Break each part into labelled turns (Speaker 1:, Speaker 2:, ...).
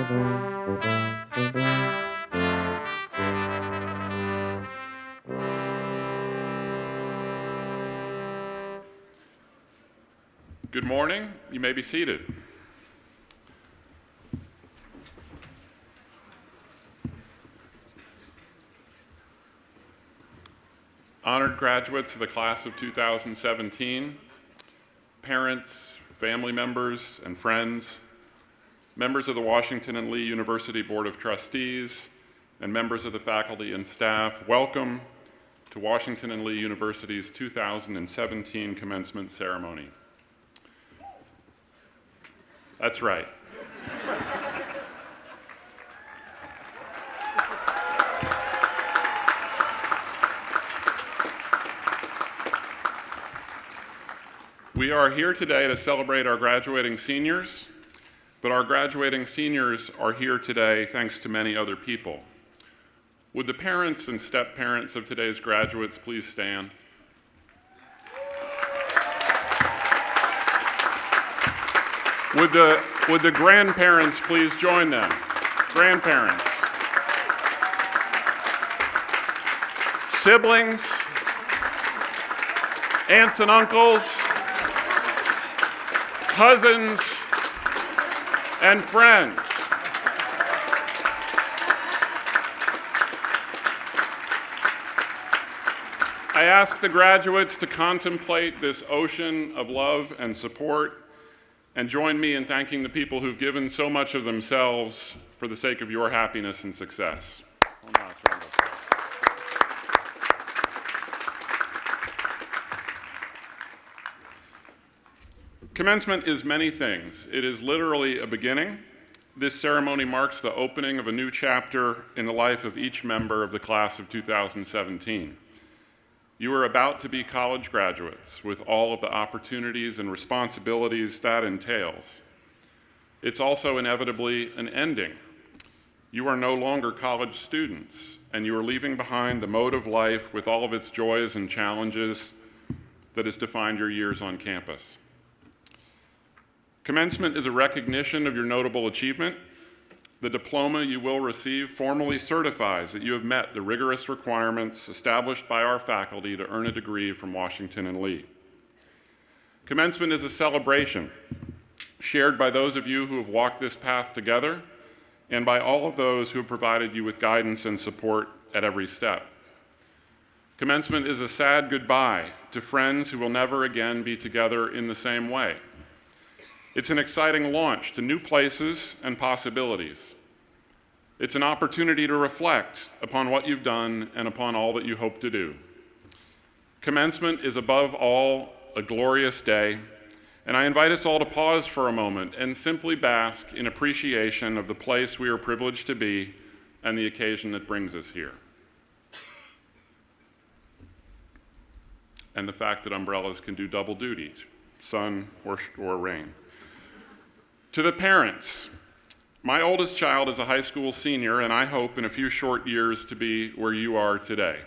Speaker 1: Good morning. You may be seated. Honored graduates of the class of 2017, parents, family members, and friends, members of the Washington and Lee University Board of Trustees, and members of the faculty and staff, welcome to Washington and Lee University's 2017 commencement ceremony. That's right. We are here today to celebrate our graduating seniors, but our graduating seniors are here today thanks to many other people. Would the parents and step-parents of today's graduates please stand? Would the grandparents please join them? Grandparents. Siblings, aunts and uncles, cousins, and friends. I ask the graduates to contemplate this ocean of love and support and join me in thanking the people who've given so much of themselves for the sake of your happiness and success. Commencement is many things. It is literally a beginning. This ceremony marks the opening of a new chapter in the life of each member of the class of 2017. You are about to be college graduates with all of the opportunities and responsibilities that entails. It's also inevitably an ending. You are no longer college students, and you are leaving behind the mode of life with all of its joys and challenges that has defined your years on campus. Commencement is a recognition of your notable achievement. The diploma you will receive formally certifies that you have met the rigorous requirements established by our faculty to earn a degree from Washington and Lee. Commencement is a celebration shared by those of you who have walked this path together and by all of those who have provided you with guidance and support at every step. Commencement is a sad goodbye to friends who will never again be together in the same way. It's an exciting launch to new places and possibilities. It's an opportunity to reflect upon what you've done and upon all that you hope to do. Commencement is above all a glorious day, and I invite us all to pause for a moment and simply bask in appreciation of the place we are privileged to be and the occasion that brings us here. And the fact that umbrellas can do double duty, sun or rain. To the parents, my oldest child is a high school senior, and I hope in a few short years to be where you are today.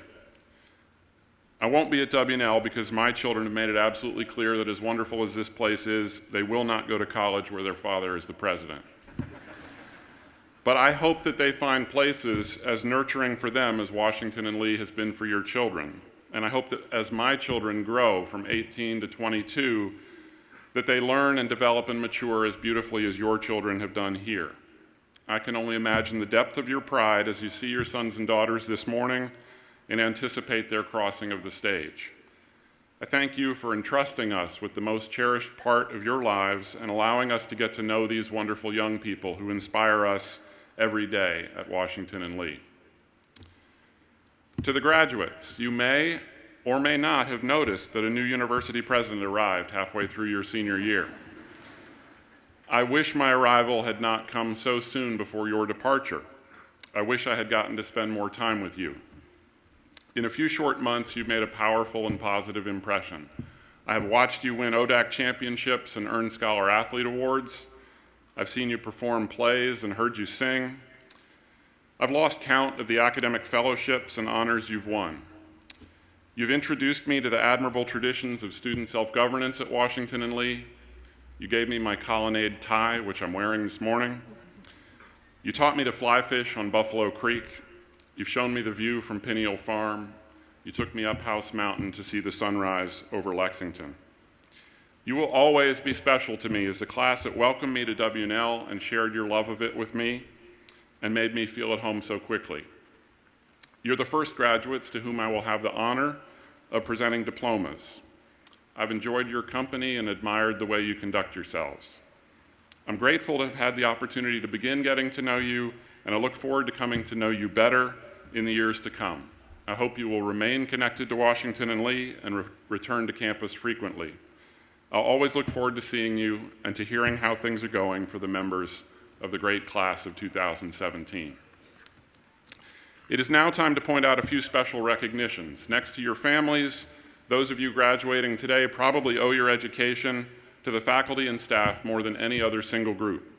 Speaker 1: I won't be at W&L because my children have made it absolutely clear that as wonderful as this place is, they will not go to college where their father is the president. But I hope that they find places as nurturing for them as Washington and Lee has been for your children. And I hope that as my children grow from 18 to 22, that they learn and develop and mature as beautifully as your children have done here. I can only imagine the depth of your pride as you see your sons and daughters this morning and anticipate their crossing of the stage. I thank you for entrusting us with the most cherished part of your lives and allowing us to get to know these wonderful young people who inspire us every day at Washington and Lee. To the graduates, you may or may not have noticed that a new university president arrived halfway through your senior year. I wish my arrival had not come so soon before your departure. I wish I had gotten to spend more time with you. In a few short months, you've made a powerful and positive impression. I have watched you win ODAC championships and earn Scholar Athlete Awards. I've seen you perform plays and heard you sing. I've lost count of the academic fellowships and honors you've won. You've introduced me to the admirable traditions of student self-governance at Washington and Lee. You gave me my colonnade tie, which I'm wearing this morning. You taught me to fly fish on Buffalo Creek. You've shown me the view from Pineal Farm. You took me up House Mountain to see the sunrise over Lexington. You will always be special to me as the class that welcomed me to W&L and shared your love of it with me and made me feel at home so quickly. You're the first graduates to whom I will have the honor of presenting diplomas. I've enjoyed your company and admired the way you conduct yourselves. I'm grateful to have had the opportunity to begin getting to know you, and I look forward to coming to know you better in the years to come. I hope you will remain connected to Washington and Lee and return to campus frequently. I'll always look forward to seeing you and to hearing how things are going for the members of the great class of 2017. It is now time to point out a few special recognitions. Next to your families, those of you graduating today probably owe your education to the faculty and staff more than any other single group.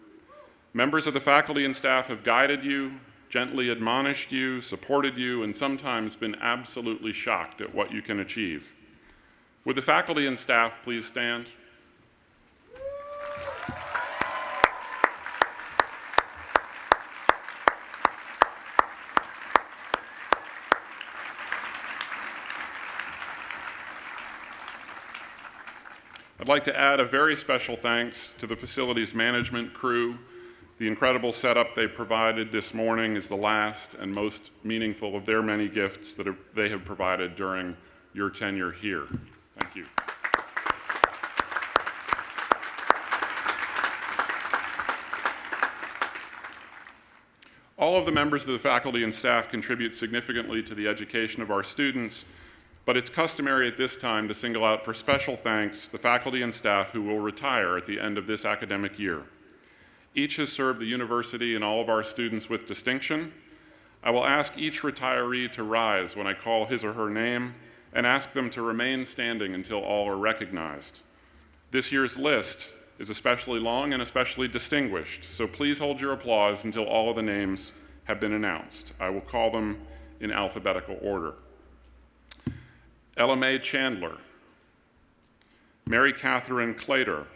Speaker 1: Members of the faculty and staff have guided you, gently admonished you, supported you, and sometimes been absolutely shocked at what you can achieve. Would the faculty and staff please stand? I'd like to add a very special thanks to the facilities management crew. The incredible setup they provided this morning is the last and most meaningful of their many gifts that they have provided during your tenure here. Thank you. All of the members of the faculty and staff contribute significantly to the education of our students, but it's customary at this time to single out for special thanks the faculty and staff who will retire at the end of this academic year. Each has served the university and all of our students with distinction. I will ask each retiree to rise when I call his or her name and ask them to remain standing until all are recognized. This year's list is especially long and especially distinguished, so please hold your applause until all of the names have been announced. I will call them in alphabetical order. Ella Mae Chandler, Mary Catherine Clater,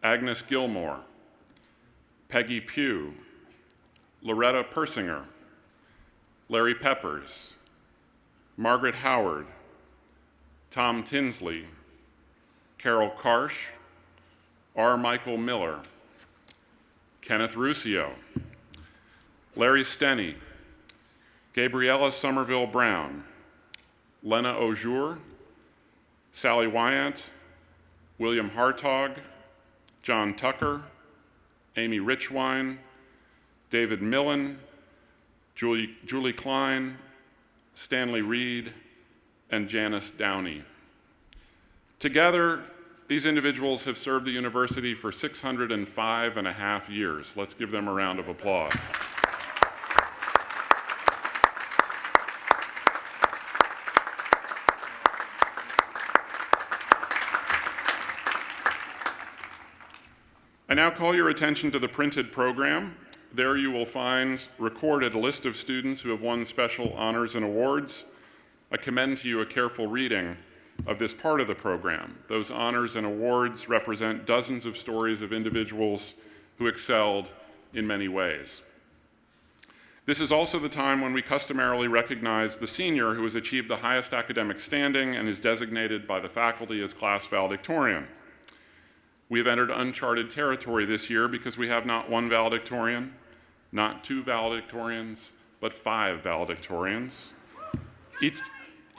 Speaker 1: Agnes Gilmore, Peggy Pugh, Loretta Persinger, Larry Peppers, Margaret Howard, Tom Tinsley, Carol Karsh, R. Michael Miller, Kenneth Ruscio, Larry Stenney, Gabriella Somerville Brown, Lena Aujour, Sally Wyant, William Hartog, John Tucker, Amy Richwine, David Millen, Julie Klein, Stanley Reed, and Janice Downey. Together, these individuals have served the university for 605.5 years. Let's give them a round of applause. I now call your attention to the printed program. There you will find recorded a list of students who have won special honors and awards. I commend to you a careful reading of this part of the program. Those honors and awards represent dozens of stories of individuals who excelled in many ways. This is also the time when we customarily recognize the senior who has achieved the highest academic standing and is designated by the faculty as class valedictorian. We have entered uncharted territory this year because we have not one valedictorian, not two valedictorians, but 5 valedictorians,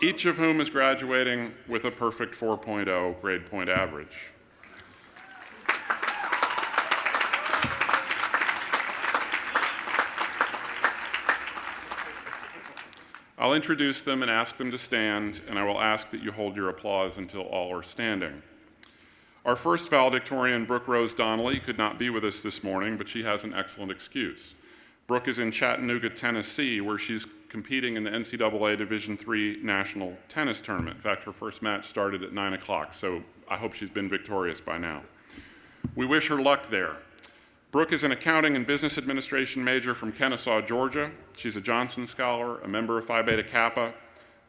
Speaker 1: each of whom is graduating with a perfect 4.0 grade point average. I'll introduce them and ask them to stand, and I will ask that you hold your applause until all are standing. Our first valedictorian, Brooke Rose Donnelly, could not be with us this morning, but she has an excellent excuse. Brooke is in Chattanooga, Tennessee, where she's competing in the NCAA Division III National Tennis Tournament. In fact, her first match started at 9 o'clock, so I hope she's been victorious by now. We wish her luck there. Brooke is an accounting and business administration major from Kennesaw, Georgia. She's a Johnson Scholar, a member of Phi Beta Kappa,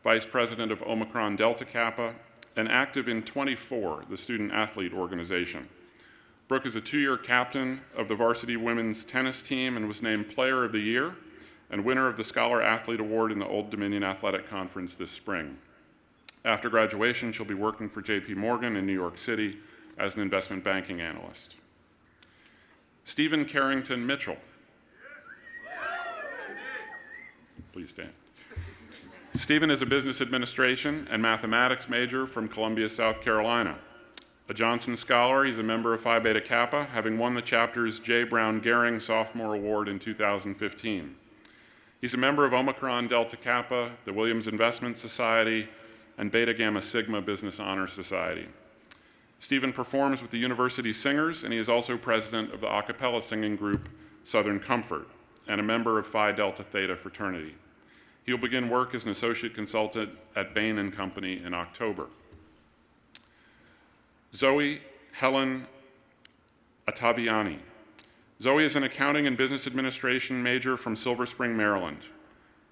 Speaker 1: vice president of Omicron Delta Kappa, and active in 24, the student athlete organization. Brooke is a 2-year captain of the varsity women's tennis team and was named Player of the Year and winner of the Scholar Athlete Award in the Old Dominion Athletic Conference this spring. After graduation, she'll be working for J.P. Morgan in New York City as an investment banking analyst. Stephen Carrington Mitchell. Please stand. Stephen is a business administration and mathematics major from Columbia, South Carolina. A Johnson Scholar, he's a member of Phi Beta Kappa, having won the chapter's J. Brown Gehring Sophomore Award in 2015. He's a member of Omicron Delta Kappa, the Williams Investment Society, and Beta Gamma Sigma Business Honor Society. Stephen performs with the university singers, and he is also president of the a cappella singing group Southern Comfort, and a member of Phi Delta Theta fraternity. He will begin work as an associate consultant at Bain & Company in October. Zoe Helen Ottaviani. Zoe is an accounting and business administration major from Silver Spring, Maryland.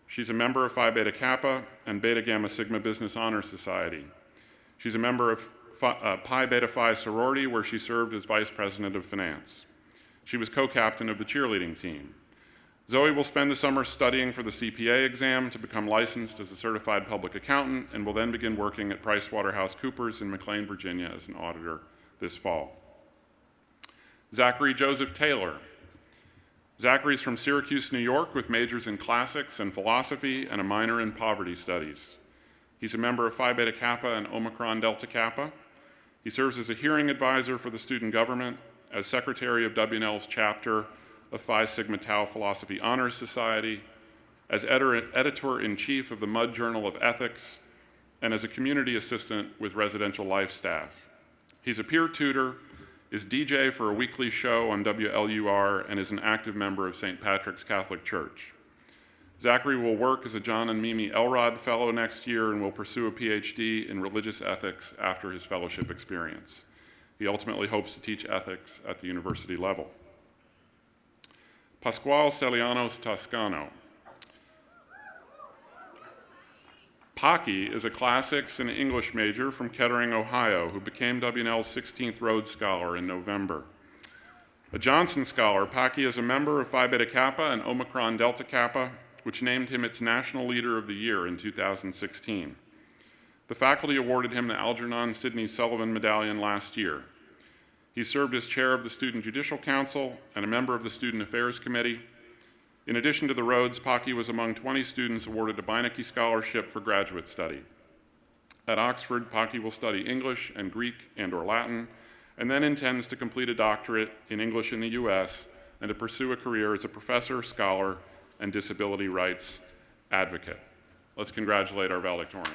Speaker 1: She's a member of Phi Beta Kappa and Beta Gamma Sigma Business Honor Society. She's a member of Pi Beta Phi sorority, where she served as vice president of finance. She was co-captain of the cheerleading team. Zoe will spend the summer studying for the CPA exam to become licensed as a certified public accountant and will then begin working at PricewaterhouseCoopers in McLean, Virginia as an auditor this fall. Zachary Joseph Taylor. Zachary's from Syracuse, New York, with majors in classics and philosophy and a minor in poverty studies. He's a member of Phi Beta Kappa and Omicron Delta Kappa. He serves as a hearing advisor for the student government, as secretary of WNL's chapter of Phi Sigma Tau Philosophy Honors Society, as editor-in-chief of the Mudd Journal of Ethics, and as a community assistant with residential life staff. He's a peer tutor, is DJ for a weekly show on WLUR, and is an active member of St. Patrick's Catholic Church. Zachary will work as a John and Mimi Elrod Fellow next year and will pursue a PhD in religious ethics after his fellowship experience. He ultimately hopes to teach ethics at the university level. Pascual Celianos Toscano. Paki is a classics and English major from Kettering, Ohio, who became WNL's 16th Rhodes Scholar in November. A Johnson Scholar, Paki is a member of Phi Beta Kappa and Omicron Delta Kappa, which named him its National Leader of the Year in 2016. The faculty awarded him the Algernon Sidney Sullivan Medallion last year. He served as chair of the Student Judicial Council and a member of the Student Affairs Committee. In addition to the Rhodes, Paki was among 20 students awarded a Beinecke Scholarship for graduate study. At Oxford, Paki will study English and Greek and/or Latin, and then intends to complete a doctorate in English in the US and to pursue a career as a professor, scholar, and disability rights advocate. Let's congratulate our valedictorians.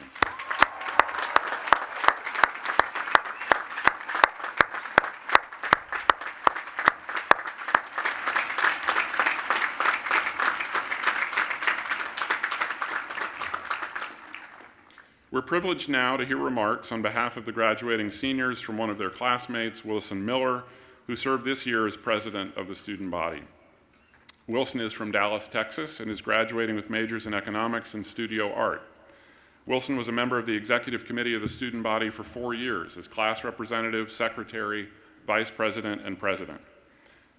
Speaker 1: We're privileged now to hear remarks on behalf of the graduating seniors from one of their classmates, Wilson Miller, who served this year as president of the student body. Wilson is from Dallas, Texas, and is graduating with majors in economics and studio art. Wilson was a member of the executive committee of the student body for 4 years as class representative, secretary, vice president, and president.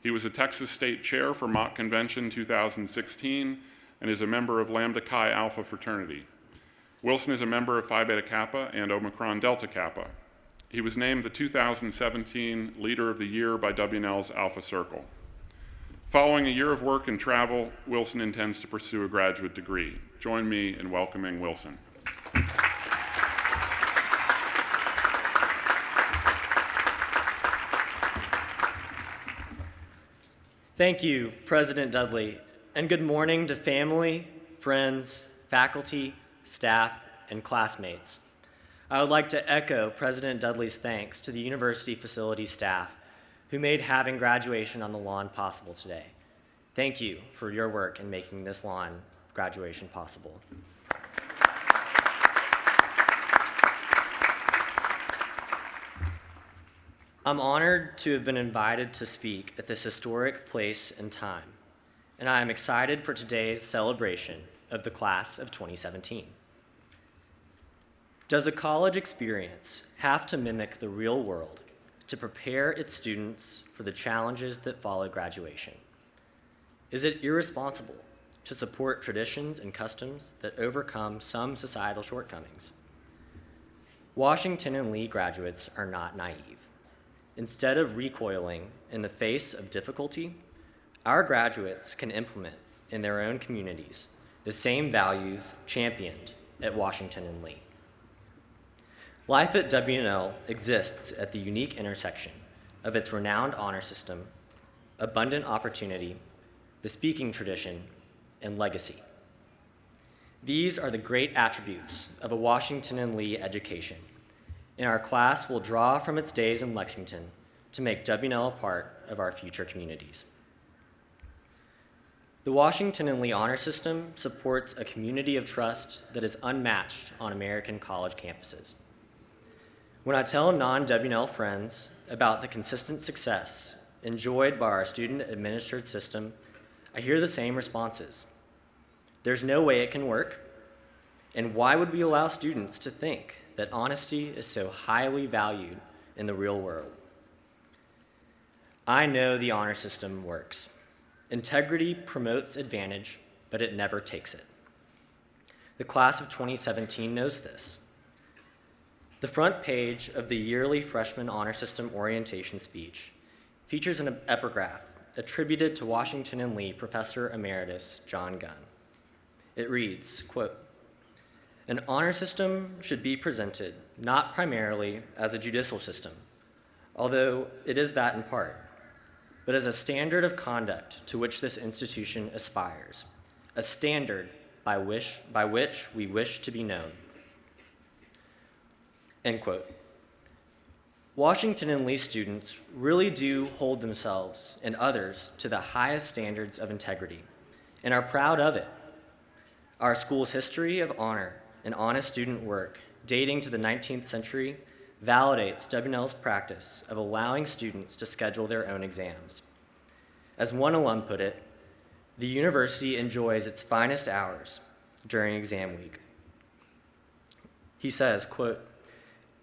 Speaker 1: He was a Texas state chair for Mock Convention 2016 and is a member of Lambda Chi Alpha fraternity. Wilson is a member of Phi Beta Kappa and Omicron Delta Kappa. He was named the 2017 Leader of the Year by WNL's Alpha Circle. Following a year of work and travel, Wilson intends to pursue a graduate degree. Join me in welcoming Wilson.
Speaker 2: Thank you, President Dudley, and good morning to family, friends, faculty, staff, and classmates. I would like to echo President Dudley's thanks to the university facility staff who made having graduation on the lawn possible today. Thank you for your work in making this lawn graduation possible. I'm honored to have been invited to speak at this historic place and time, and I am excited for today's celebration of the class of 2017. Does a college experience have to mimic the real world to prepare its students for the challenges that follow graduation? Is it irresponsible to support traditions and customs that overcome some societal shortcomings? Washington and Lee graduates are not naive. Instead of recoiling in the face of difficulty, our graduates can implement in their own communities the same values championed at Washington and Lee. Life at W&L exists at the unique intersection of its renowned honor system, abundant opportunity, the speaking tradition, and legacy. These are the great attributes of a Washington and Lee education, and our class will draw from its days in Lexington to make W&L a part of our future communities. The Washington and Lee Honor System supports a community of trust that is unmatched on American college campuses. When I tell non-W&L friends about the consistent success enjoyed by our student-administered system, I hear the same responses. There's no way it can work, and why would we allow students to think that honesty is so highly valued in the real world? I know the honor system works. Integrity promotes advantage, but it never takes it. The class of 2017 knows this. The front page of the yearly freshman honor system orientation speech features an epigraph attributed to Washington and Lee Professor Emeritus John Gunn. It reads, quote, "An honor system should be presented not primarily as a judicial system, although it is that in part, but as a standard of conduct to which this institution aspires, a standard by which we wish to be known." End quote. Washington and Lee students really do hold themselves and others to the highest standards of integrity and are proud of it. Our school's history of honor and honest student work dating to the 19th century validates W&L's practice of allowing students to schedule their own exams. As one alum put it, the university enjoys its finest hours during exam week. He says, quote,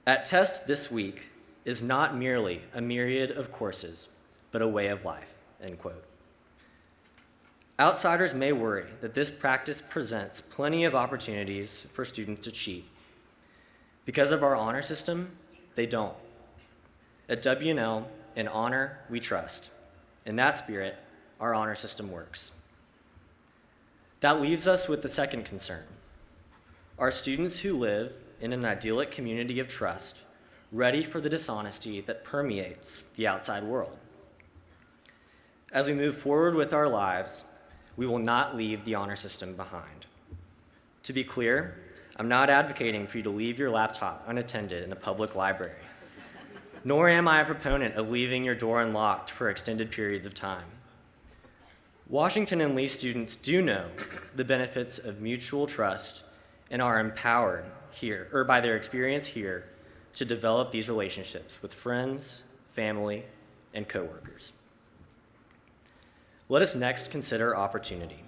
Speaker 2: "At test this week is not merely a myriad of courses, but a way of life," end quote. Outsiders may worry that this practice presents plenty of opportunities for students to cheat. Because of our honor system, they don't. At W&L, in honor, we trust. In that spirit, our honor system works. That leaves us with the second concern. Are students who live in an idyllic community of trust ready for the dishonesty that permeates the outside world? As we move forward with our lives, we will not leave the honor system behind. To be clear, I'm not advocating for you to leave your laptop unattended in a public library, nor am I a proponent of leaving your door unlocked for extended periods of time. Washington and Lee students do know the benefits of mutual trust and are empowered here, or by their experience here, to develop these relationships with friends, family, and coworkers. Let us next consider opportunity.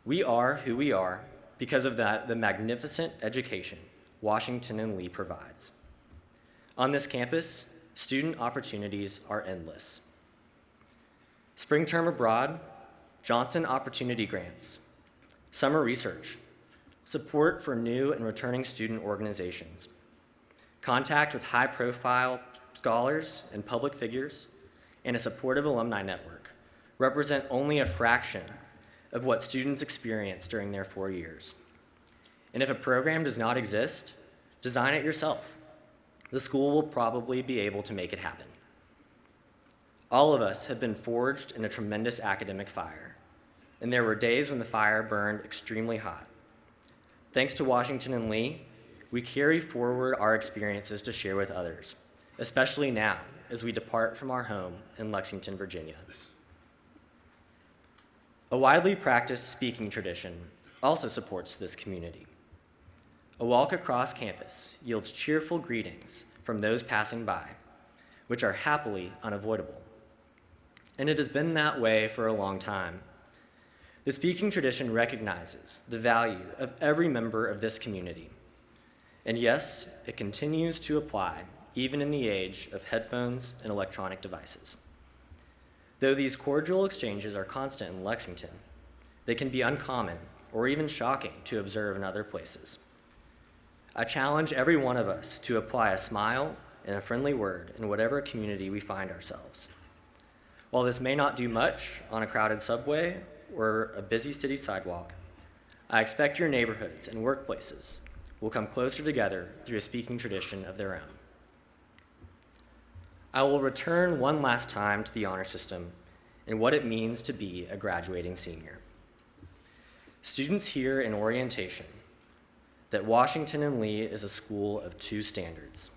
Speaker 2: We are who we are because of the magnificent education Washington and Lee provides. On this campus, student opportunities are endless. Spring term abroad, Johnson Opportunity Grants, summer research, support for new and returning student organizations, contact with high-profile scholars and public figures, and a supportive alumni network represent only a fraction of what students experience during their 4 years. And if a program does not exist, design it yourself. The school will probably be able to make it happen. All of us have been forged in a tremendous academic fire, and there were days when the fire burned extremely hot. Thanks to Washington and Lee, we carry forward our experiences to share with others, especially now as we depart from our home in Lexington, Virginia. A widely practiced speaking tradition also supports this community. A walk across campus yields cheerful greetings from those passing by, which are happily unavoidable. And it has been that way for a long time. The speaking tradition recognizes the value of every member of this community. And yes, it continues to apply even in the age of headphones and electronic devices. Though these cordial exchanges are constant in Lexington, they can be uncommon or even shocking to observe in other places. I challenge every one of us to apply a smile and a friendly word in whatever community we find ourselves. While this may not do much on a crowded subway or a busy city sidewalk, I expect your neighborhoods and workplaces will come closer together through a speaking tradition of their own. I will return one last time to the honor system and what it means to be a graduating senior. Students hear in orientation that Washington and Lee is a school of two standards.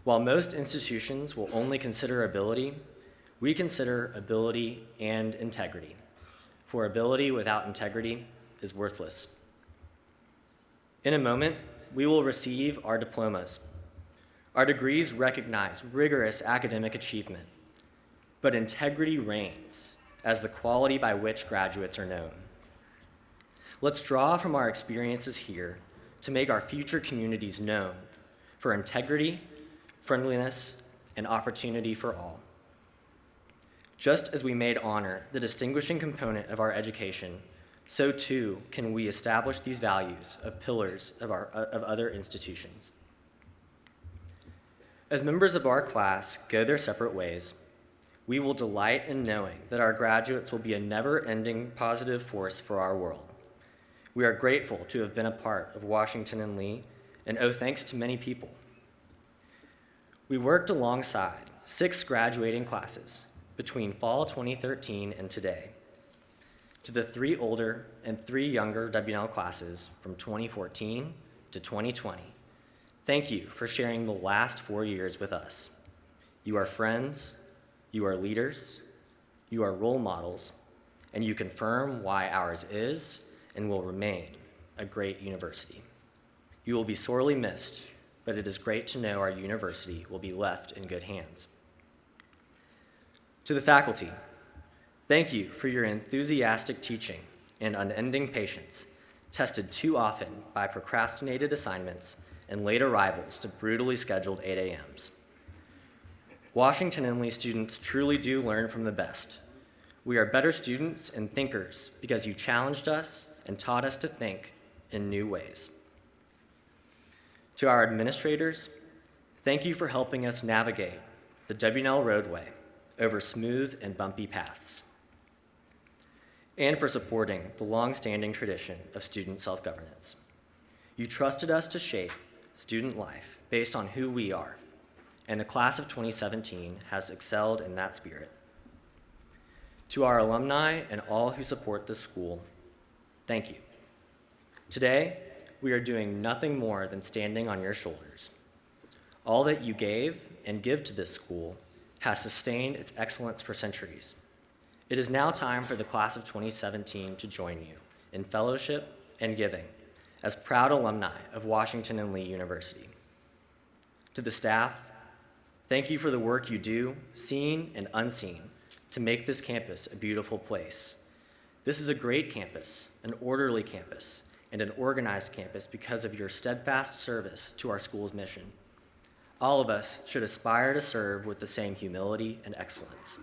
Speaker 2: While most institutions will only consider ability, we consider ability and integrity, for ability without integrity is worthless. In a moment, we will receive our diplomas. Our degrees recognize rigorous academic achievement, but integrity reigns as the quality by which graduates are known. Let's draw from our experiences here to make our future communities known for integrity, friendliness, and opportunity for all. Just as we made honor the distinguishing component of our education, so too can we establish these values of pillars of other institutions. As members of our class go their separate ways, we will delight in knowing that our graduates will be a never-ending positive force for our world. We are grateful to have been a part of Washington and Lee and owe thanks to many people. We worked alongside 6 graduating classes between fall 2013 and today. To the 3 older and 3 younger W&L classes from 2014 to 2020, thank you for sharing the last 4 years with us. You are friends, you are leaders, you are role models, and you confirm why ours is and will remain a great university. You will be sorely missed, but it is great to know our university will be left in good hands. To the faculty, thank you for your enthusiastic teaching and unending patience, tested too often by procrastinated assignments and late arrivals to brutally scheduled 8 a.m.s. Washington and Lee students truly do learn from the best. We are better students and thinkers because you challenged us and taught us to think in new ways. To our administrators, thank you for helping us navigate the W&L roadway over smooth and bumpy paths, and for supporting the long-standing tradition of student self-governance. You trusted us to shape student life based on who we are, and the class of 2017 has excelled in that spirit. To our alumni and all who support this school, thank you. Today, we are doing nothing more than standing on your shoulders. All that you gave and give to this school has sustained its excellence for centuries. It is now time for the class of 2017 to join you in fellowship and giving as proud alumni of Washington and Lee University. To the staff, thank you for the work you do, seen and unseen, to make this campus a beautiful place. This is a great campus, an orderly campus, and an organized campus because of your steadfast service to our school's mission. All of us should aspire to serve with the same humility and excellence.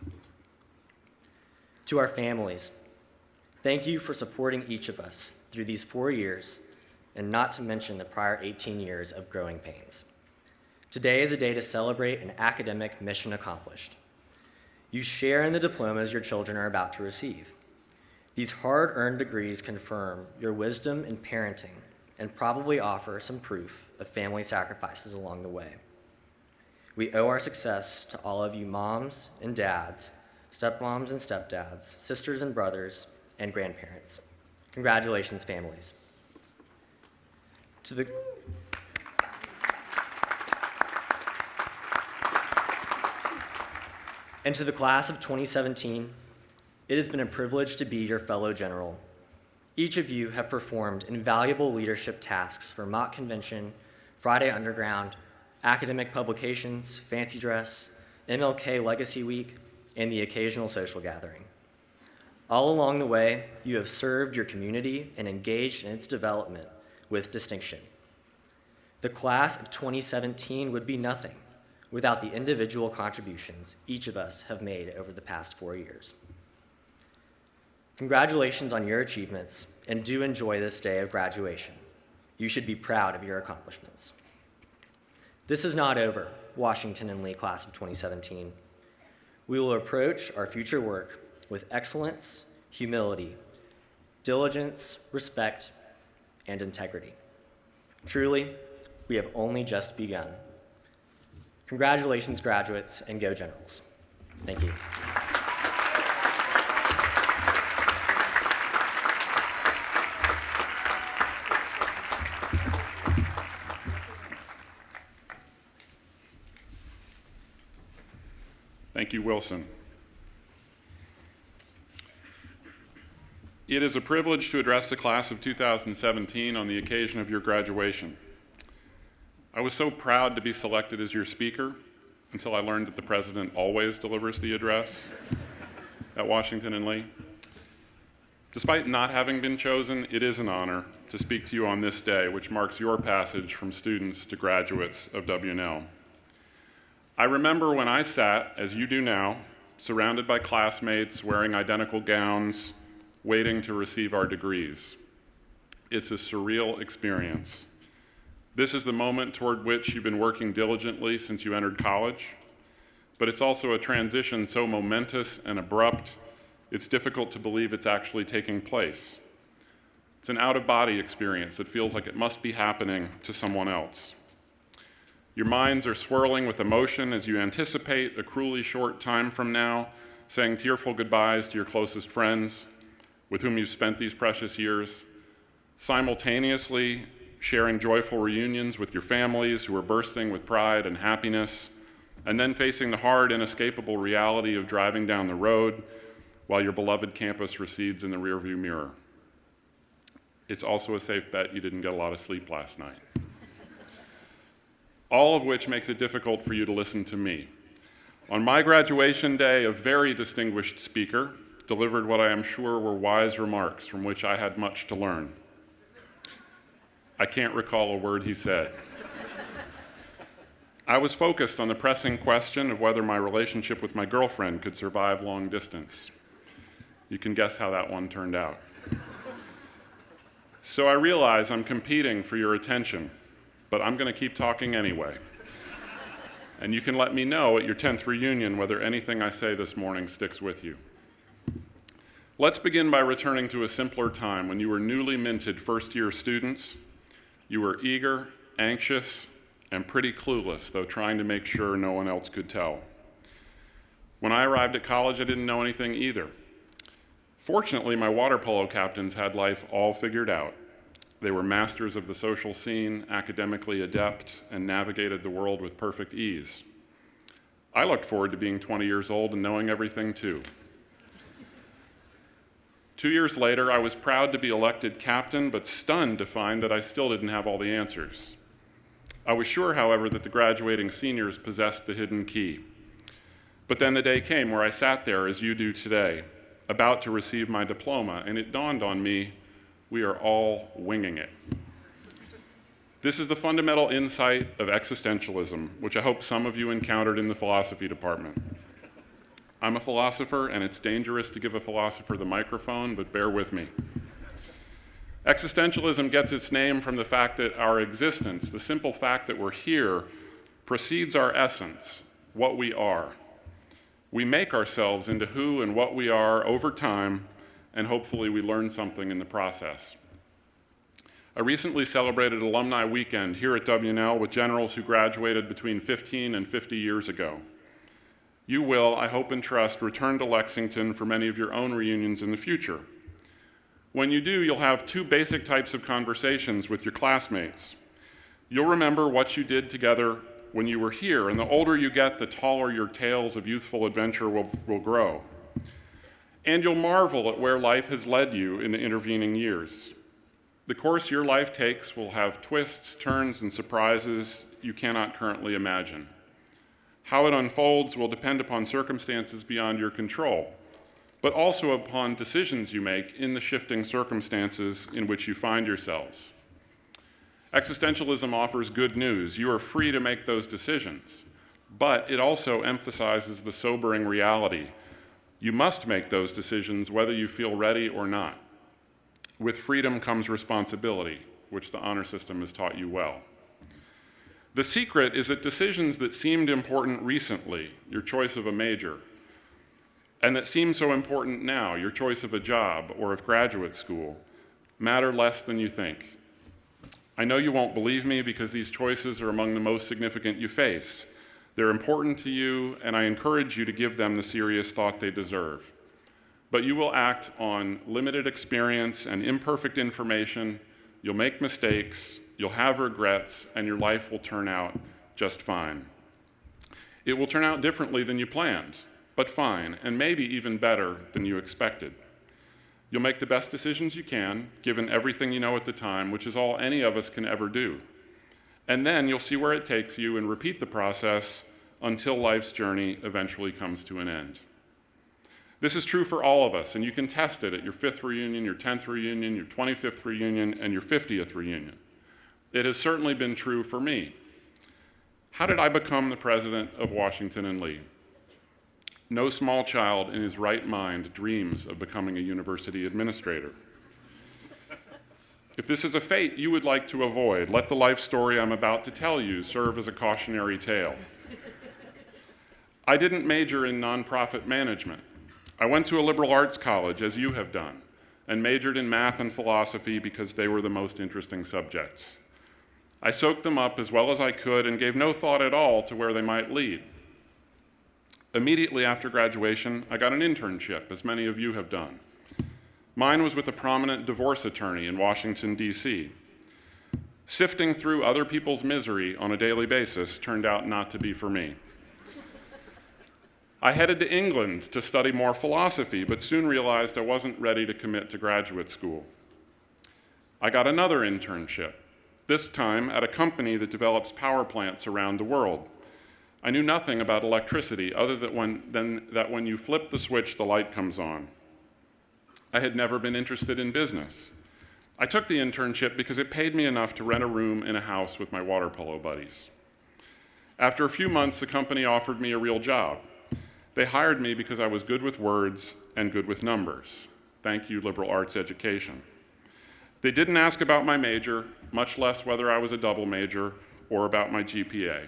Speaker 2: To our families, thank you for supporting each of us through these 4 years, and not to mention the prior 18 years of growing pains. Today is a day to celebrate an academic mission accomplished. You share in the diplomas your children are about to receive. These hard-earned degrees confirm your wisdom in parenting and probably offer some proof of family sacrifices along the way. We owe our success to all of you moms and dads, stepmoms and stepdads, sisters and brothers, and grandparents. Congratulations, families. To the class of 2017, it has been a privilege to be your fellow general. Each of you have performed invaluable leadership tasks for mock convention, Friday Underground, academic publications, fancy dress, MLK Legacy Week, and the occasional social gathering. All along the way, you have served your community and engaged in its development with distinction. The class of 2017 would be nothing without the individual contributions each of us have made over the past 4 years. Congratulations on your achievements, and do enjoy this day of graduation. You should be proud of your accomplishments. This is not over, Washington and Lee class of 2017. We will approach our future work with excellence, humility, diligence, respect, and integrity. Truly, we have only just begun. Congratulations, graduates, and go Generals. Thank you.
Speaker 1: Thank you, Wilson. It is a privilege to address the class of 2017 on the occasion of your graduation. I was so proud to be selected as your speaker until I learned that the president always delivers the address at Washington and Lee. Despite not having been chosen, it is an honor to speak to you on this day, which marks your passage from students to graduates of W&L. I remember when I sat, as you do now, surrounded by classmates wearing identical gowns, waiting to receive our degrees. It's a surreal experience. This is the moment toward which you've been working diligently since you entered college, but it's also a transition so momentous and abrupt, it's difficult to believe it's actually taking place. It's an out-of-body experience that feels like it must be happening to someone else. Your minds are swirling with emotion as you anticipate a cruelly short time from now, saying tearful goodbyes to your closest friends with whom you've spent these precious years, simultaneously sharing joyful reunions with your families who are bursting with pride and happiness, and then facing the hard, inescapable reality of driving down the road while your beloved campus recedes in the rearview mirror. It's also a safe bet you didn't get a lot of sleep last night. All of which makes it difficult for you to listen to me. On my graduation day, a very distinguished speaker delivered what I am sure were wise remarks from which I had much to learn. I can't recall a word he said. I was focused on the pressing question of whether my relationship with my girlfriend could survive long distance. You can guess how that one turned out. So I realize I'm competing for your attention, but I'm going to keep talking anyway. And you can let me know at your 10th reunion whether anything I say this morning sticks with you. Let's begin by returning to a simpler time when you were newly minted first-year students. You were eager, anxious, and pretty clueless, though trying to make sure no one else could tell. When I arrived at college, I didn't know anything either. Fortunately, my water polo captains had life all figured out. They were masters of the social scene, academically adept, and navigated the world with perfect ease. I looked forward to being 20 years old and knowing everything too. 2 years later, I was proud to be elected captain, but stunned to find that I still didn't have all the answers. I was sure, however, that the graduating seniors possessed the hidden key. But then the day came where I sat there, as you do today, about to receive my diploma, and it dawned on me, we are all winging it. This is the fundamental insight of existentialism, which I hope some of you encountered in the philosophy department. I'm a philosopher, and it's dangerous to give a philosopher the microphone, but bear with me. Existentialism gets its name from the fact that our existence, the simple fact that we're here, precedes our essence, what we are. We make ourselves into who and what we are over time, and hopefully we learn something in the process. I recently celebrated Alumni Weekend here at W&L with generals who graduated between 15 and 50 years ago. You will, I hope and trust, return to Lexington for many of your own reunions in the future. When you do, you'll have two basic types of conversations with your classmates. You'll remember what you did together when you were here, and the older you get, the taller your tales of youthful adventure will grow. And you'll marvel at where life has led you in the intervening years. The course your life takes will have twists, turns, and surprises you cannot currently imagine. How it unfolds will depend upon circumstances beyond your control, but also upon decisions you make in the shifting circumstances in which you find yourselves. Existentialism offers good news. You are free to make those decisions. But it also emphasizes the sobering reality. You must make those decisions whether you feel ready or not. With freedom comes responsibility, which the honor system has taught you well. The secret is that decisions that seemed important recently, your choice of a major, and that seem so important now, your choice of a job or of graduate school, matter less than you think. I know you won't believe me because these choices are among the most significant you face. They're important to you, and I encourage you to give them the serious thought they deserve. But you will act on limited experience and imperfect information. You'll make mistakes, you'll have regrets, and your life will turn out just fine. It will turn out differently than you planned, but fine, and maybe even better than you expected. You'll make the best decisions you can, given everything you know at the time, which is all any of us can ever do. And then you'll see where it takes you and repeat the process until life's journey eventually comes to an end. This is true for all of us, and you can test it at your 5th reunion, your 10th reunion, your 25th reunion, and your 50th reunion. It has certainly been true for me. How did I become the president of Washington and Lee? No small child in his right mind dreams of becoming a university administrator. If this is a fate you would like to avoid, let the life story I'm about to tell you serve as a cautionary tale. I didn't major in nonprofit management. I went to a liberal arts college, as you have done, and majored in math and philosophy because they were the most interesting subjects. I soaked them up as well as I could and gave no thought at all to where they might lead. Immediately after graduation, I got an internship, as many of you have done. Mine was with a prominent divorce attorney in Washington, D.C. Sifting through other people's misery on a daily basis turned out not to be for me. I headed to England to study more philosophy, but soon realized I wasn't ready to commit to graduate school. I got another internship, this time at a company that develops power plants around the world. I knew nothing about electricity other than that when you flip the switch, the light comes on. I had never been interested in business. I took the internship because it paid me enough to rent a room in a house with my water polo buddies. After a few months, the company offered me a real job. They hired me because I was good with words and good with numbers. Thank you, liberal arts education. They didn't ask about my major, much less whether I was a double major or about my GPA.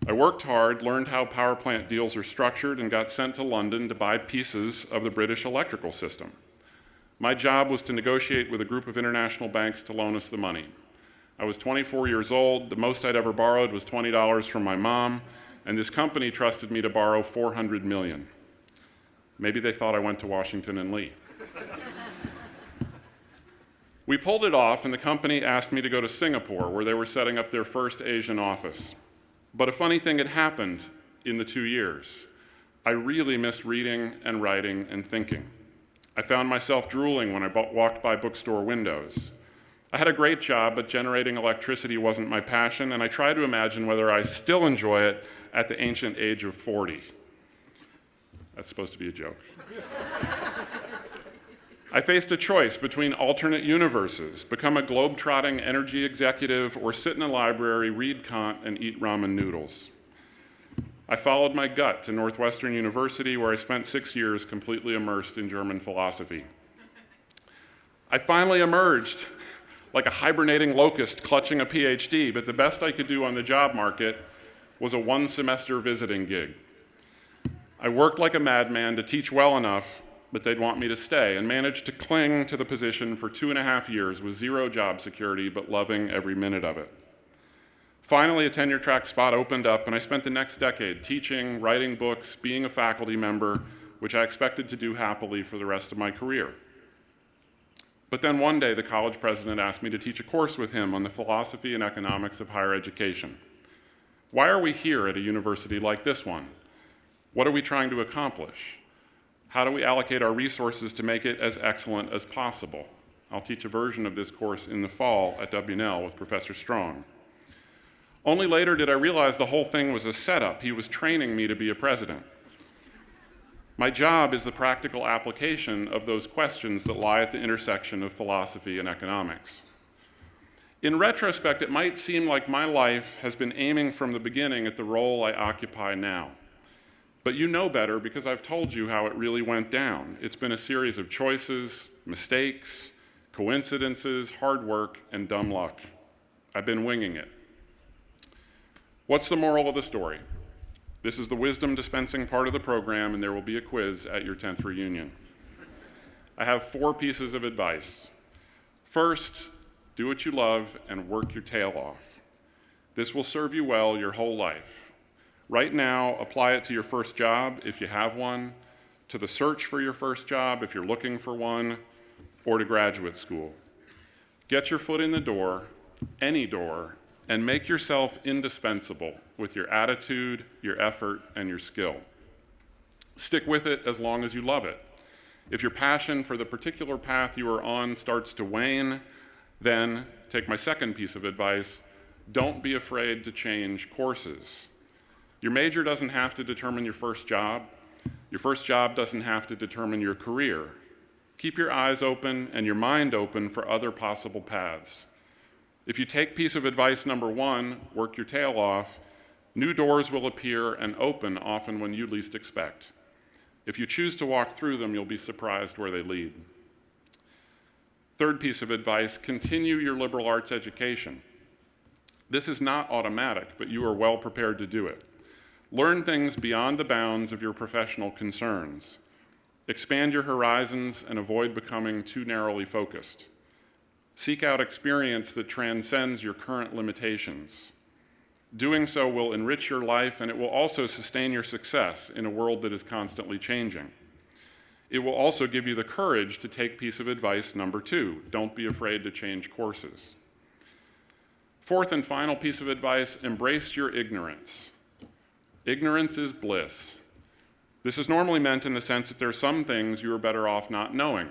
Speaker 1: I worked hard, learned how power plant deals are structured, and got sent to London to buy pieces of the British electrical system. My job was to negotiate with a group of international banks to loan us the money. I was 24 years old. The most I'd ever borrowed was $20 from my mom, and this company trusted me to borrow $400 million. Maybe they thought I went to Washington and Lee. We pulled it off, and the company asked me to go to Singapore, where they were setting up their first Asian office. But a funny thing had happened in the 2 years. I really missed reading and writing and thinking. I found myself drooling when I walked by bookstore windows. I had a great job, but generating electricity wasn't my passion, and I tried to imagine whether I still enjoy it at the ancient age of 40. That's supposed to be a joke. I faced a choice between alternate universes, become a globe-trotting energy executive, or sit in a library, read Kant, and eat ramen noodles. I followed my gut to Northwestern University, where I spent 6 years completely immersed in German philosophy. I finally emerged like a hibernating locust clutching a PhD, but the best I could do on the job market was a one-semester visiting gig. I worked like a madman to teach well enough, but they'd want me to stay, and managed to cling to the position for 2.5 years with zero job security, but loving every minute of it. Finally, a tenure-track spot opened up, and I spent the next decade teaching, writing books, being a faculty member, which I expected to do happily for the rest of my career. But then one day, the college president asked me to teach a course with him on the philosophy and economics of higher education. Why are we here at a university like this one? What are we trying to accomplish? How do we allocate our resources to make it as excellent as possible? I'll teach a version of this course in the fall at W&L with Professor Strong. Only later did I realize the whole thing was a setup. He was training me to be a president. My job is the practical application of those questions that lie at the intersection of philosophy and economics. In retrospect, it might seem like my life has been aiming from the beginning at the role I occupy now. But you know better because I've told you how it really went down. It's been a series of choices, mistakes, coincidences, hard work, and dumb luck. I've been winging it. What's the moral of the story? This is the wisdom dispensing part of the program, and there will be a quiz at your 10th reunion. I have 4 pieces of advice. First, do what you love and work your tail off. This will serve you well your whole life. Right now, apply it to your first job if you have one, to the search for your first job if you're looking for one, or to graduate school. Get your foot in the door, any door, and make yourself indispensable with your attitude, your effort, and your skill. Stick with it as long as you love it. If your passion for the particular path you are on starts to wane, then take my second piece of advice, don't be afraid to change courses. Your major doesn't have to determine your first job. Your first job doesn't have to determine your career. Keep your eyes open and your mind open for other possible paths. If you take piece of advice number 1, work your tail off, new doors will appear and open often when you least expect. If you choose to walk through them, you'll be surprised where they lead. Third piece of advice, continue your liberal arts education. This is not automatic, but you are well prepared to do it. Learn things beyond the bounds of your professional concerns. Expand your horizons and avoid becoming too narrowly focused. Seek out experience that transcends your current limitations. Doing so will enrich your life, and it will also sustain your success in a world that is constantly changing. It will also give you the courage to take piece of advice number 2. Don't be afraid to change courses. Fourth and final piece of advice, embrace your ignorance. Ignorance is bliss. This is normally meant in the sense that there are some things you are better off not knowing.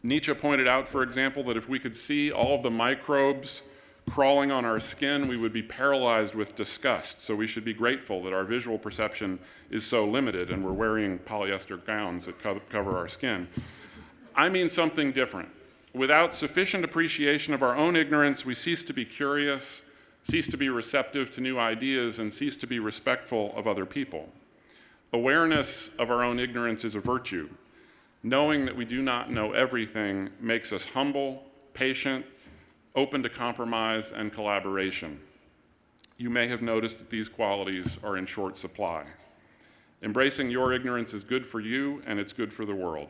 Speaker 1: Nietzsche pointed out, for example, that if we could see all of the microbes crawling on our skin, we would be paralyzed with disgust. So we should be grateful that our visual perception is so limited and we're wearing polyester gowns that cover our skin. I mean something different. Without sufficient appreciation of our own ignorance, we cease to be curious, cease to be receptive to new ideas, and cease to be respectful of other people. Awareness of our own ignorance is a virtue. Knowing that we do not know everything makes us humble, patient, open to compromise and collaboration. You may have noticed that these qualities are in short supply. Embracing your ignorance is good for you, and it's good for the world.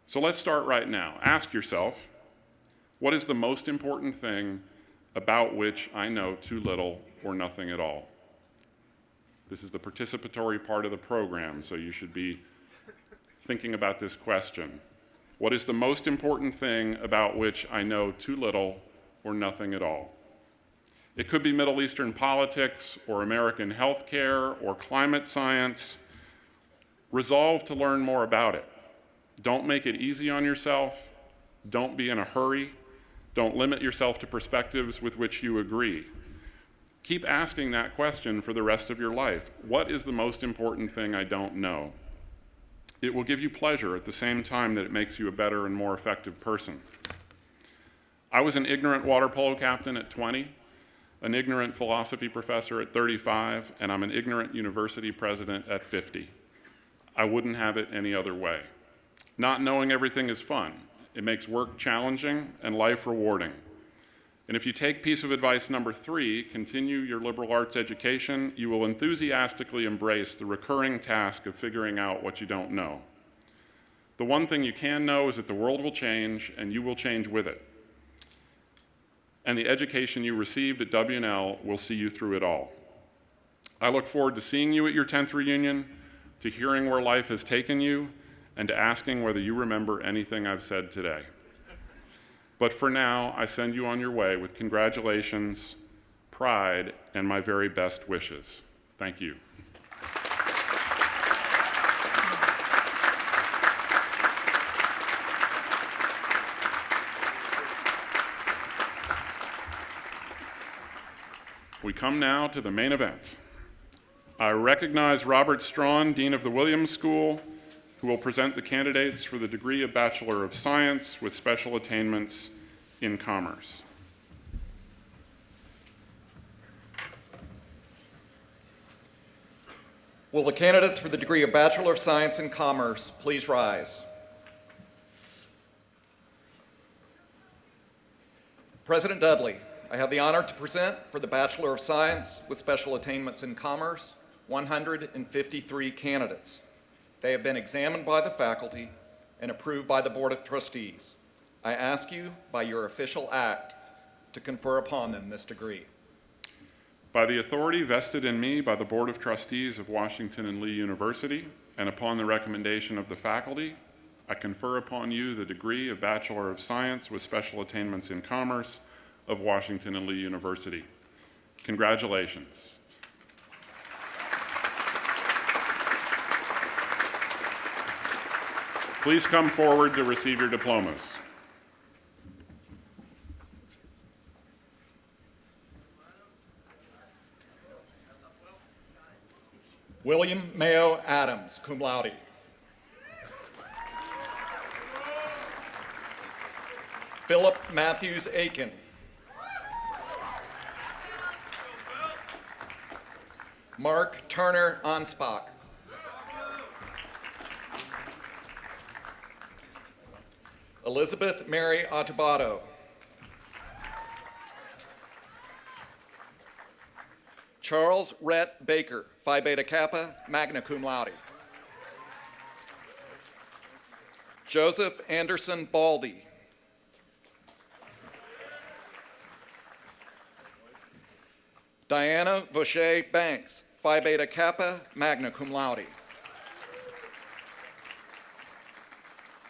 Speaker 1: So let's start right now. Ask yourself, what is the most important thing about which I know too little or nothing at all? This is the participatory part of the program, so you should be thinking about this question. What is the most important thing about which I know too little or nothing at all? It could be Middle Eastern politics or American healthcare or climate science. Resolve to learn more about it. Don't make it easy on yourself. Don't be in a hurry. Don't limit yourself to perspectives with which you agree. Keep asking that question for the rest of your life. What is the most important thing I don't know? It will give you pleasure at the same time that it makes you a better and more effective person. I was an ignorant water polo captain at 20, an ignorant philosophy professor at 35, and I'm an ignorant university president at 50. I wouldn't have it any other way. Not knowing everything is fun. It makes work challenging and life rewarding. And if you take piece of advice number 3, continue your liberal arts education, you will enthusiastically embrace the recurring task of figuring out what you don't know. The one thing you can know is that the world will change and you will change with it. And the education you received at W&L will see you through it all. I look forward to seeing you at your 10th reunion, to hearing where life has taken you, and to asking whether you remember anything I've said today. But for now, I send you on your way with congratulations, pride, and my very best wishes. Thank you. We come now to the main event. I recognize Robert Strawn, Dean of the Williams School, who will present the candidates for the degree of Bachelor of Science with special attainments in Commerce.
Speaker 3: Will the candidates for the degree of Bachelor of Science in Commerce please rise? President Dudley, I have the honor to present for the Bachelor of Science with special attainments in Commerce 153 candidates. They have been examined by the faculty and approved by the Board of Trustees. I ask you, by your official act, to confer upon them this degree.
Speaker 1: By the authority vested in me by the Board of Trustees of Washington and Lee University, and upon the recommendation of the faculty, I confer upon you the degree of Bachelor of Science with special attainments in Commerce of Washington and Lee University. Congratulations. Please come forward to receive your diplomas.
Speaker 3: William Mayo Adams, cum laude. Philip Matthews Aiken. Mark Turner Anspach. Elizabeth Mary Atabato. Charles Rhett Baker, Phi Beta Kappa, magna cum laude. Joseph Anderson Baldy. Diana Vaucher Banks, Phi Beta Kappa, magna cum laude.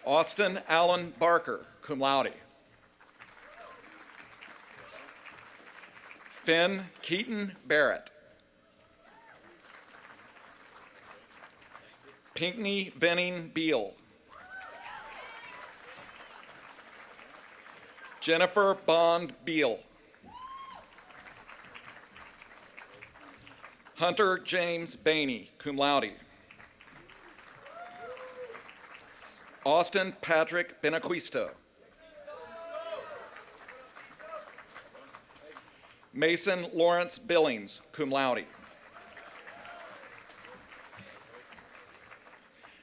Speaker 3: Austin Allen Barker, cum laude. Finn Keaton Barrett. Pinkney Venning Beal. Jennifer Bond Beal. Hunter James Bainey, cum laude. Austin Patrick Benaquisto. Mason Lawrence Billings, cum laude.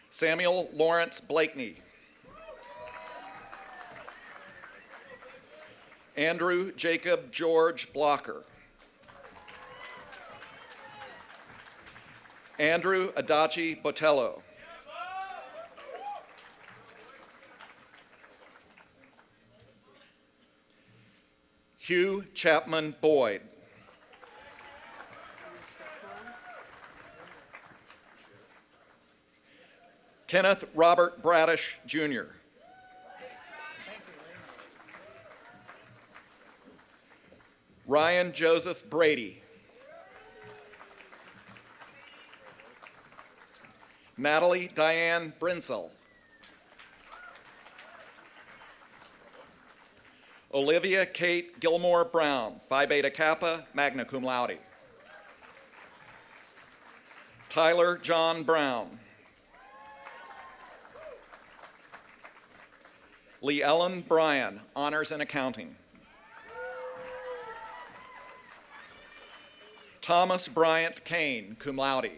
Speaker 3: Samuel Lawrence Blakeney. Andrew Jacob George Blocker. Andrew Adachi Botello. Hugh Chapman Boyd. Kenneth Robert Bradish, Jr. Ryan Joseph Brady. Natalie Diane Brinsell. Olivia Kate Gilmore Brown, Phi Beta Kappa, magna cum laude. Tyler John Brown. Lee Ellen Bryan, honors in accounting. Thomas Bryant Kane, cum laude.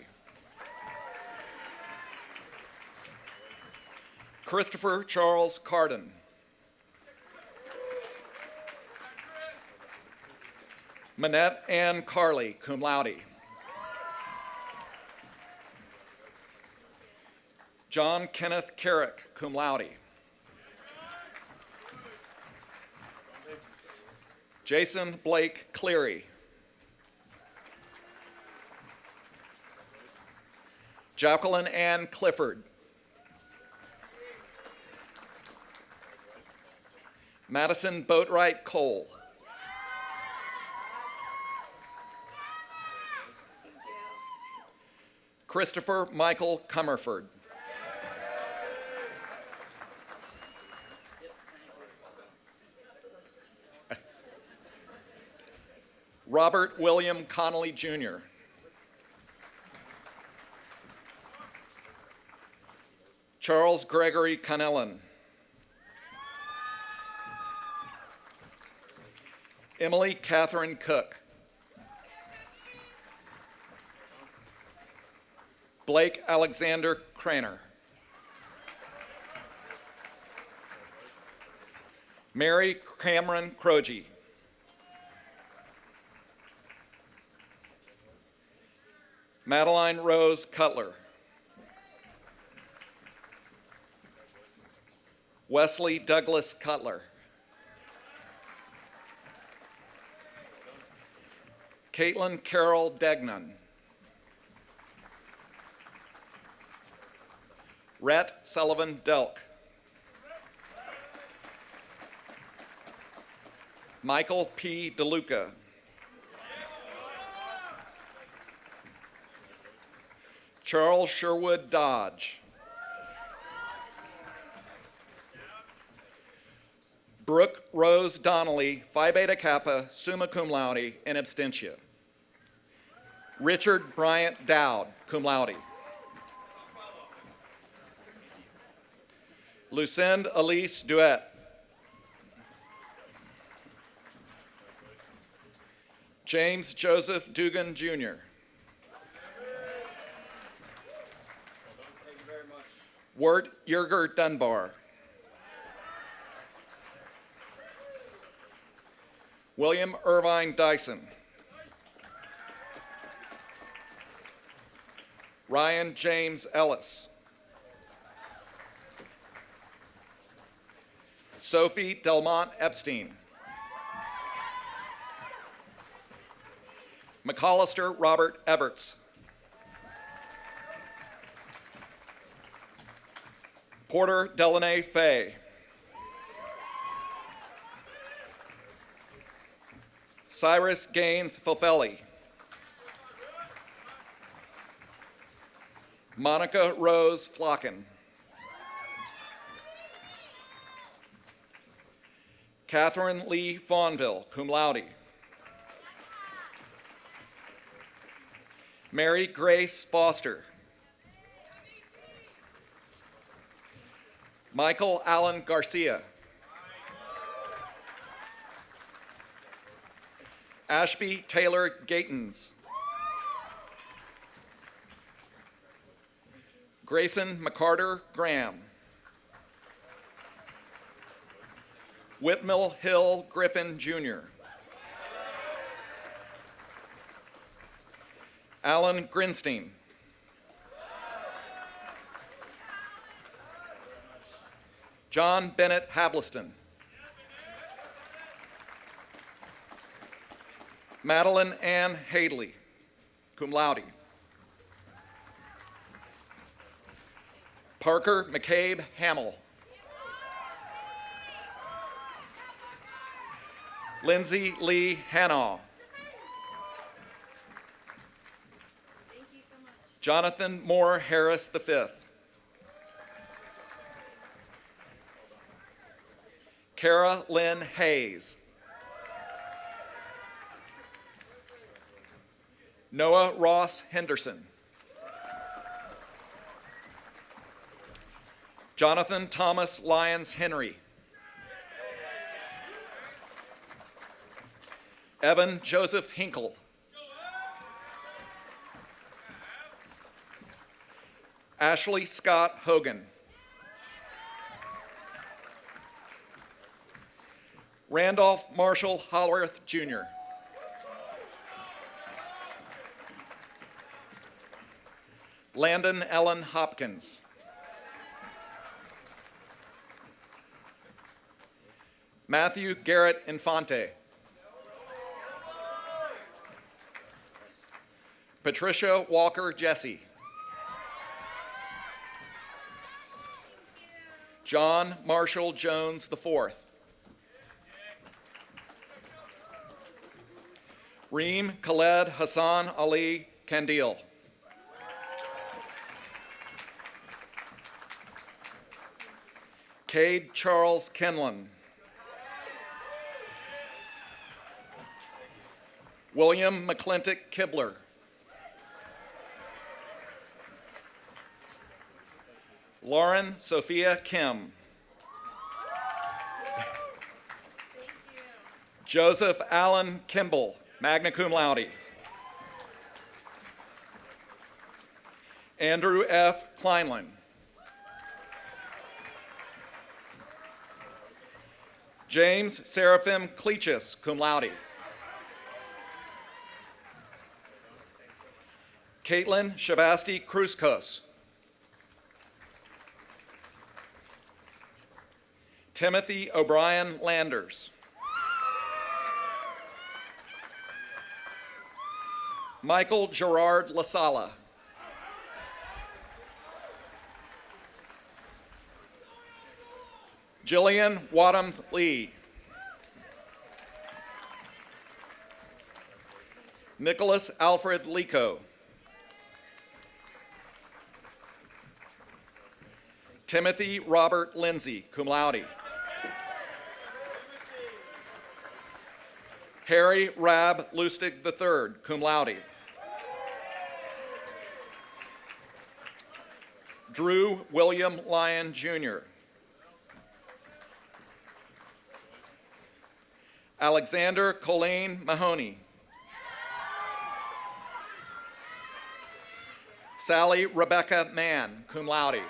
Speaker 3: Christopher Charles Carden. Manette Ann Carley, cum laude. John Kenneth Carrick, cum laude. Jason Blake Cleary. Jacqueline Ann Clifford. Madison Boatwright Cole. Christopher Michael Comerford. Robert William Connolly, Jr. Charles Gregory Connellan. Emily Catherine Cook. Blake Alexander Craner. Mary Cameron Croge. Madeline Rose Cutler. Wesley Douglas Cutler. Caitlin Carol Degnan. Rhett Sullivan Delk. Michael P. DeLuca. Charles Sherwood Dodge. Brooke Rose Donnelly, Phi Beta Kappa, summa cum laude, in absentia. Richard Bryant Dowd, cum laude. Lucinda Elise Duet. James Joseph Dugan, Jr. Wirt Yerger Dunbar. William Irvine Dyson. Ryan James Ellis. Sophie Delmont Epstein. McAllister Robert Everts. Porter Delaney Fay. Cyrus Gaines Fofelli. Monica Rose Flocken. Catherine Lee Fawnville, cum laude. Mary Grace Foster. Michael Allen Garcia. Ashby Taylor Gatens. Grayson McCarter Graham. Whitmill Hill Griffin, Jr. Alan Grinstein. John Bennett Habliston. Madeline Ann Hadley, cum laude. Parker McCabe Hamill. Lindsay Lee Hanaw.
Speaker 4: Thank you so much.
Speaker 3: Jonathan Moore Harris V. Kara Lynn Hayes. Noah Ross Henderson. Jonathan Thomas Lyons Henry. Evan Joseph Hinkle. Ashley Scott Hogan. Randolph Marshall Hollworth, Jr. Landon Ellen Hopkins. Matthew Garrett Infante. Patricia Walker Jesse. John Marshall Jones IV. Reem Khaled Hassan Ali Kandil. Cade Charles Kenlon. William McClintock Kibler. Lauren Sophia Kim. Joseph Allen Kimball, magna cum laude. Andrew F. Kleinlin. James Seraphim Cleachus, cum laude. Caitlin Shavasti Kruzkos. Timothy O'Brien Landers. Michael Gerard Lasala. Jillian Wadhams Lee. Nicholas Alfred Lico. Timothy Robert Lindsay, cum laude. Harry Rab Lustig III, cum laude. Drew William Lyon, Jr. Alexander Colleen Mahoney. Sally Rebecca Mann, cum laude.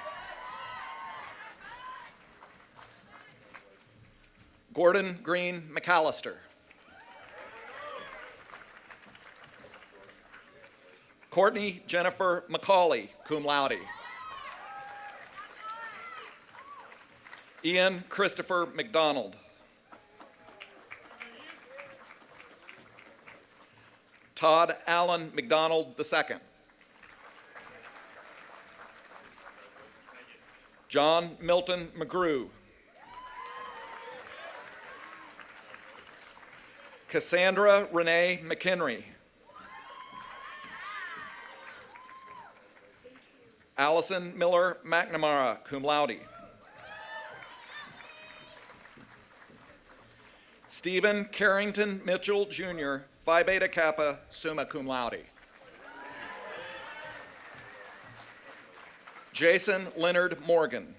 Speaker 3: Gordon Green McAllister. Courtney Jennifer McCauley, cum laude. Ian Christopher McDonald. Todd Allen McDonald II. John Milton McGrew. Cassandra Renee McHenry. Allison Miller McNamara, cum laude. Stephen Carrington Mitchell, Jr., Phi Beta Kappa, summa cum laude. Jason Leonard Morgan.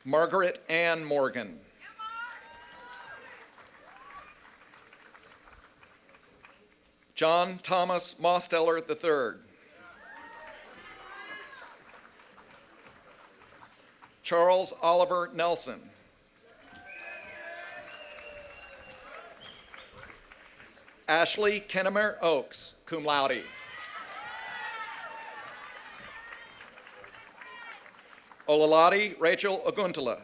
Speaker 3: Margaret Ann Morgan. John Thomas Mosteller III. Charles Oliver Nelson. Ashley Kennemer Oaks, cum laude. Olalade Rachel Oguntala.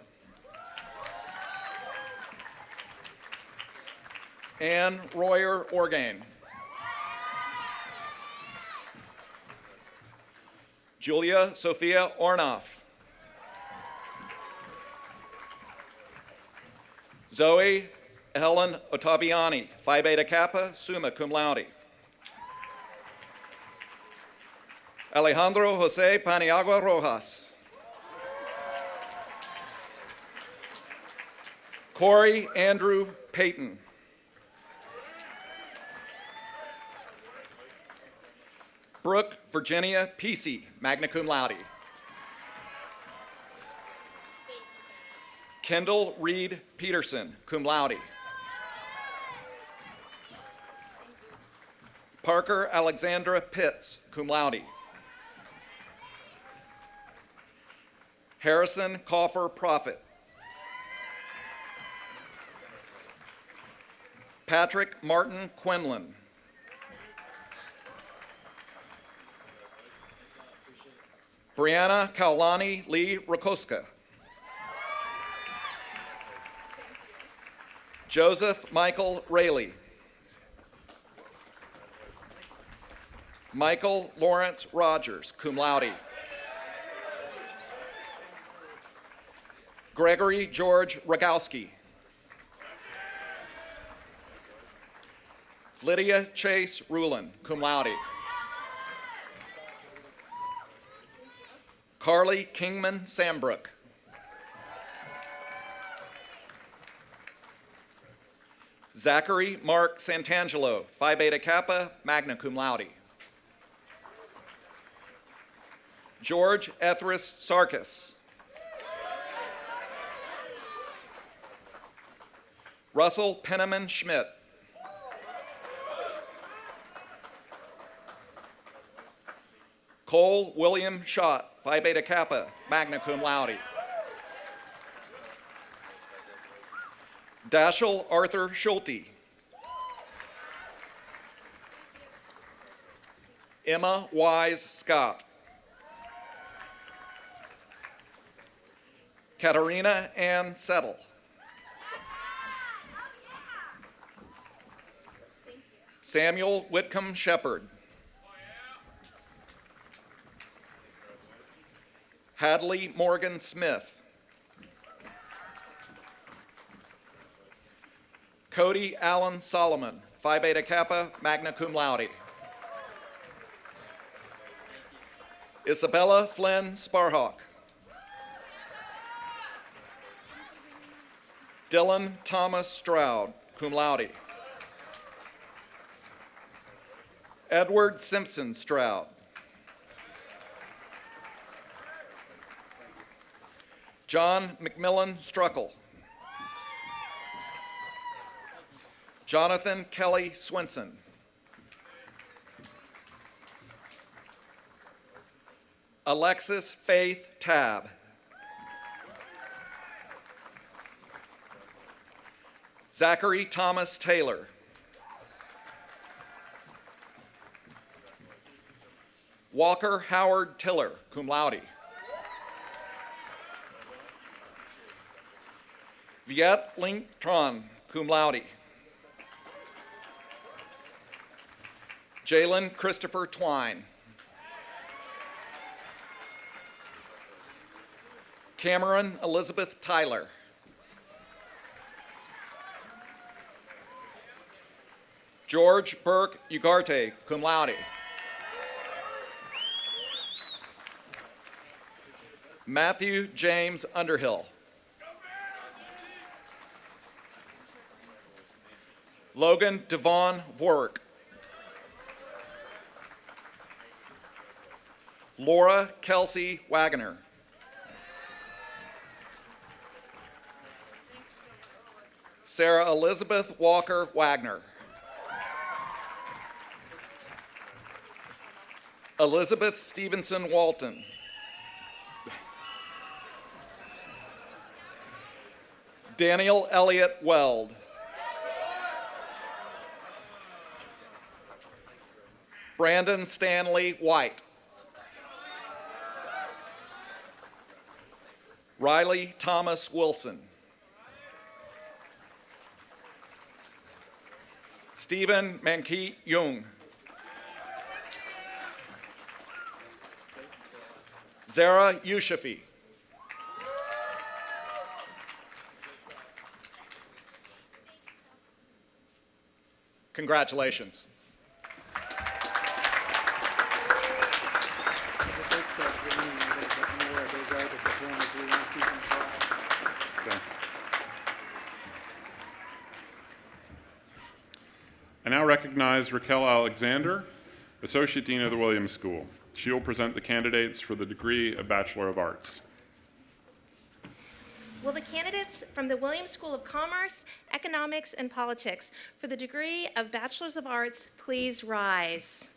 Speaker 3: Anne Royer Orgain. Julia Sophia Ornoff. Zoe Helen Ottaviani, Phi Beta Kappa, summa cum laude. Alejandro Jose Paniagua Rojas. Corey Andrew Payton. Brooke Virginia Pesey, magna cum laude. Kendall Reed Peterson, cum laude. Parker Alexandra Pitts, cum laude. Harrison Coffer Prophet. Patrick Martin Quinlan. Brianna Kaulani Lee Rakoska. Joseph Michael Rayleigh. Michael Lawrence Rogers, cum laude. Gregory George Rogowski. Lydia Chase Rulin, cum laude. Carly Kingman Sambrook. Zachary Mark Santangelo, Phi Beta Kappa, magna cum laude. George Ethris Sarkis. Russell Penniman Schmidt. Cole William Schott, Phi Beta Kappa, magna cum laude. Dashiell Arthur Schulte. Emma Wise Scott. Katarina Ann Settle. Samuel Whitcomb Shepard. Hadley Morgan Smith. Cody Allen Solomon, Phi Beta Kappa, magna cum laude. Isabella Flynn Sparhawk. Dylan Thomas Stroud, cum laude. Edward Simpson Stroud. John McMillan Struckle. Jonathan Kelly Swinson. Alexis Faith Tabb. Zachary Thomas Taylor. Walker Howard Tiller, cum laude. Viet Link Tron, cum laude. Jalen Christopher Twine. Cameron Elizabeth Tyler. George Burke Ugarte, cum laude. Matthew James Underhill. Logan Devon Vork. Laura Kelsey Wagner. Sarah Elizabeth Walker Wagner. Elizabeth Stevenson Walton. Daniel Elliott Weld. Brandon Stanley White. Riley Thomas Wilson. Stephen Mankeet Jung. Zara Yushafi. Congratulations.
Speaker 1: I now recognize Raquel Alexander, Associate Dean of the Williams School. She will present the candidates for the degree of Bachelor of Arts.
Speaker 4: Will the candidates from the Williams School of Commerce, Economics, and Politics for the degree of Bachelors of Arts please rise?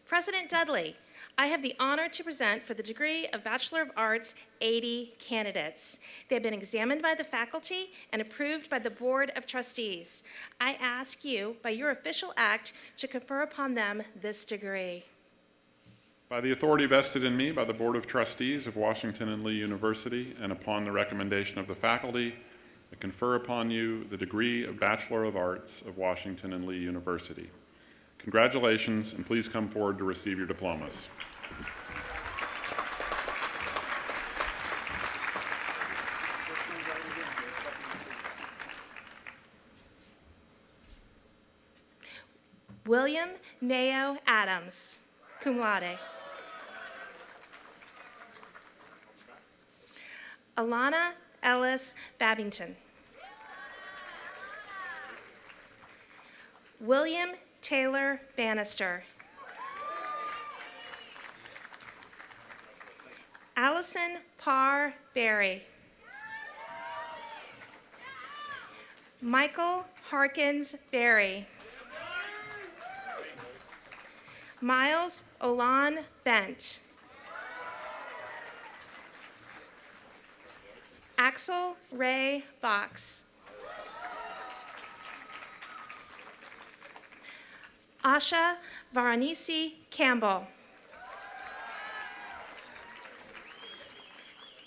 Speaker 4: President Dudley, I have the honor to present for the degree of Bachelor of Arts 80 candidates. They have been examined by the faculty and approved by the Board of Trustees. I ask you, by your official act, to confer upon them this degree.
Speaker 1: By the authority vested in me by the Board of Trustees of Washington and Lee University, and upon the recommendation of the faculty, I confer upon you the degree of Bachelor of Arts of Washington and Lee University. Congratulations, and please come forward to receive your diplomas.
Speaker 4: William Mayo Adams, cum laude. Alana Ellis Babington. William Taylor Bannister. Allison Parr Berry. Michael Harkins Berry. Miles Olan Bent. Axel Ray Box. Asha Varanisi Campbell.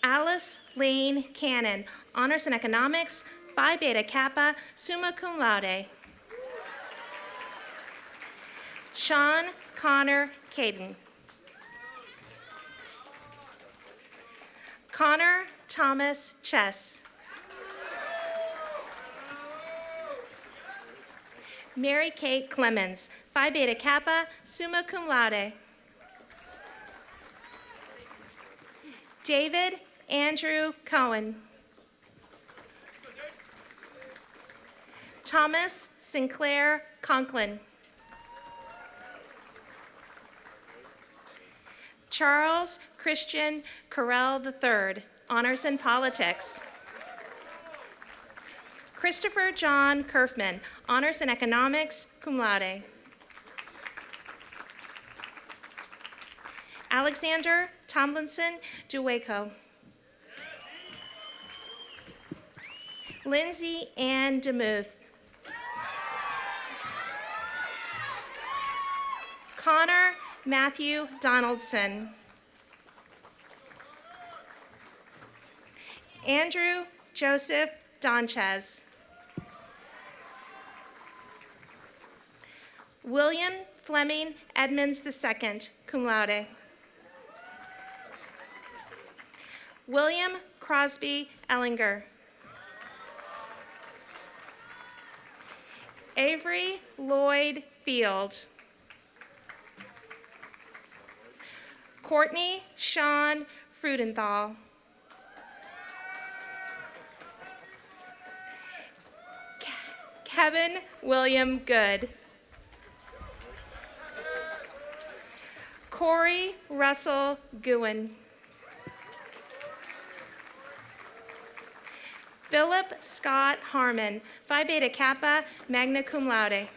Speaker 4: Alice Lane Cannon, Honors in Economics, Phi Beta Kappa, Summa Cum Laude. Sean Connor Caden. Connor Thomas Chess. Mary Kate Clemens, Phi Beta Kappa, Summa Cum Laude. David Andrew Cohen. Thomas Sinclair Conklin. Charles Christian Carell III, Honors in Politics. Christopher John Kerfman, Honors in Economics, Cum Laude. Alexander Tomlinson Dueco. Lindsay Ann Demuth. Connor Matthew Donaldson. Andrew Joseph Donchez. William Fleming Edmonds II, cum laude. William Crosby Ellinger. Avery Lloyd Field. Courtney Sean Frudenthal. Kevin William Good. Corey Russell Gouen. Philip Scott Harmon, Phi Beta Kappa, magna cum laude.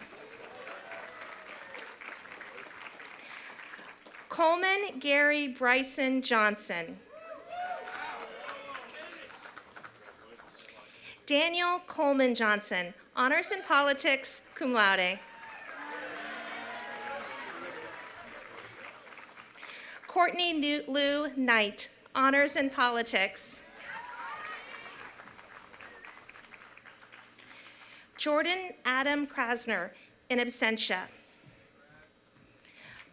Speaker 4: Coleman Gary Bryson Johnson. Daniel Coleman Johnson, Honors in Politics, cum laude. Courtney Lou Knight, Honors in Politics. Jordan Adam Krasner, in absentia.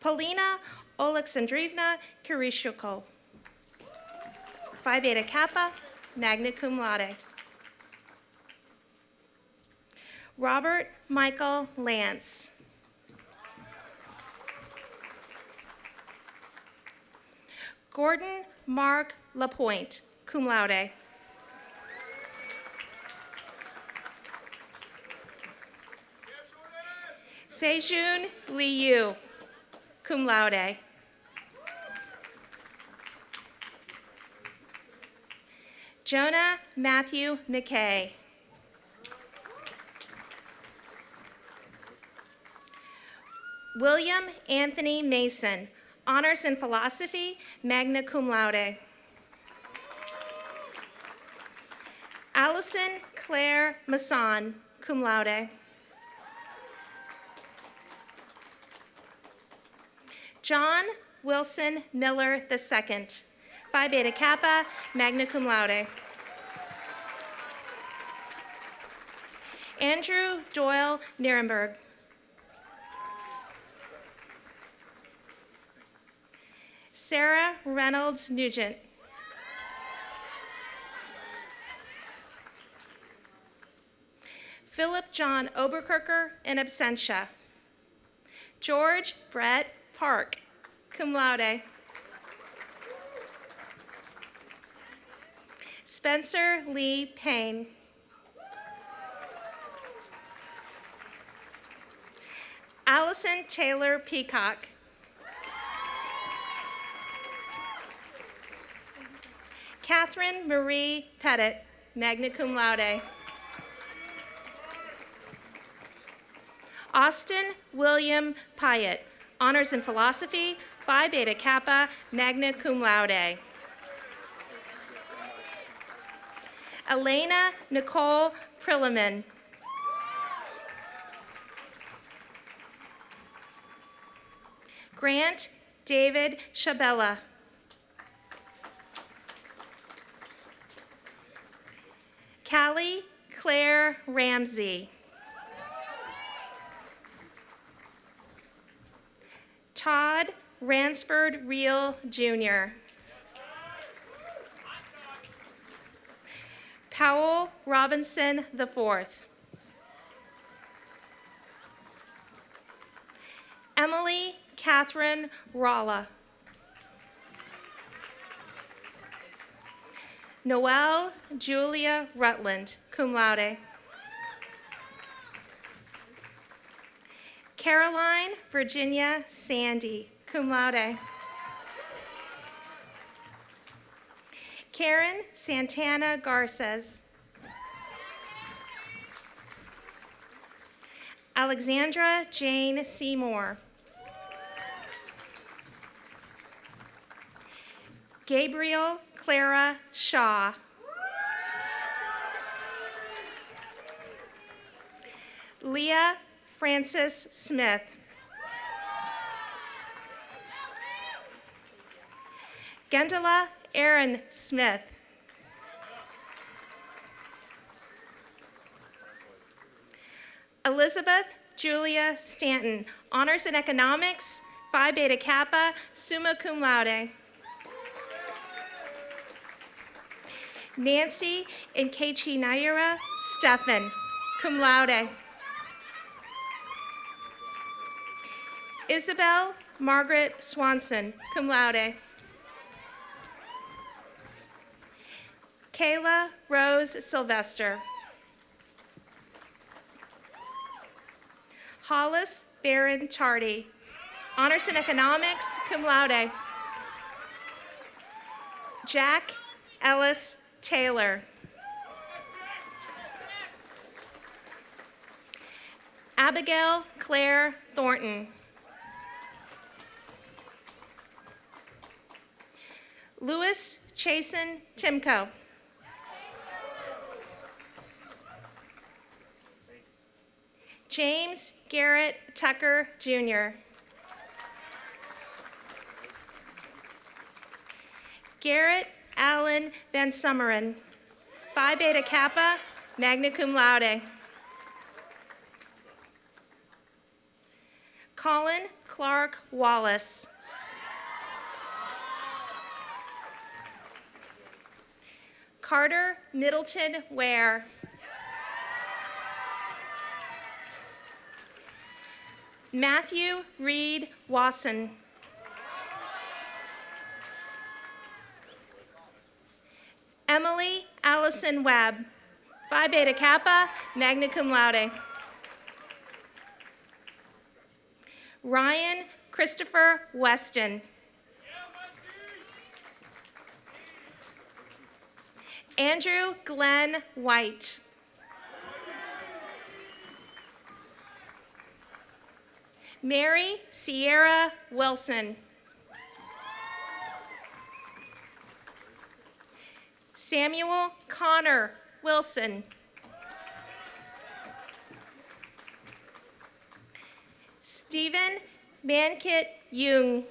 Speaker 4: Polina Oleksandrivna Kirishuko, Phi Beta Kappa, magna cum laude. Robert Michael Lance. Gordon Mark Lapointe, cum laude. Sejun Liu, cum laude. Jonah Matthew McKay. William Anthony Mason, Honors in Philosophy, magna cum laude. Allison Claire Masson, cum laude. John Wilson Miller II, Phi Beta Kappa, magna cum laude. Andrew Doyle Nirenberg. Sarah Reynolds Nugent. Philip John Oberkirker, in absentia. George Brett Park, cum laude. Spencer Lee Payne. Allison Taylor Peacock. Catherine Marie Pettit, magna cum laude. Austin William Pyatt, honors in philosophy, Phi Beta Kappa, magna cum laude. Elena Nicole Prilliman. Grant David Shabella. Callie Claire Ramsey. Todd Ransford Reel Jr. Powell Robinson IV. Emily Catherine Rolla. Noelle Julia Rutland, cum laude. Caroline Virginia Sandy, cum laude. Karen Santana Garces. Alexandra Jane Seymour. Gabriel Clara Shaw. Leah Frances Smith. Gendela Aaron Smith. Elizabeth Julia Stanton, honors in economics, Phi Beta Kappa, summa cum laude. Nancy Nkechi Naira Stephan, cum laude. Isabel Margaret Swanson, cum laude. Kayla Rose Sylvester. Hollis Barron Tardy, honors in economics, cum laude. Jack Ellis Taylor. Abigail Claire Thornton. Louis Chasen Timko. James Garrett Tucker, Jr. Garrett Allen Van Summeren, Phi Beta Kappa, magna cum laude. Colin Clark Wallace. Carter Middleton Ware. Matthew Reed Wasson. Emily Allison Webb, Phi Beta Kappa, magna cum laude. Ryan Christopher Weston. Andrew Glenn White. Mary Sierra Wilson. Samuel Connor Wilson. Stephen Mankit Jung.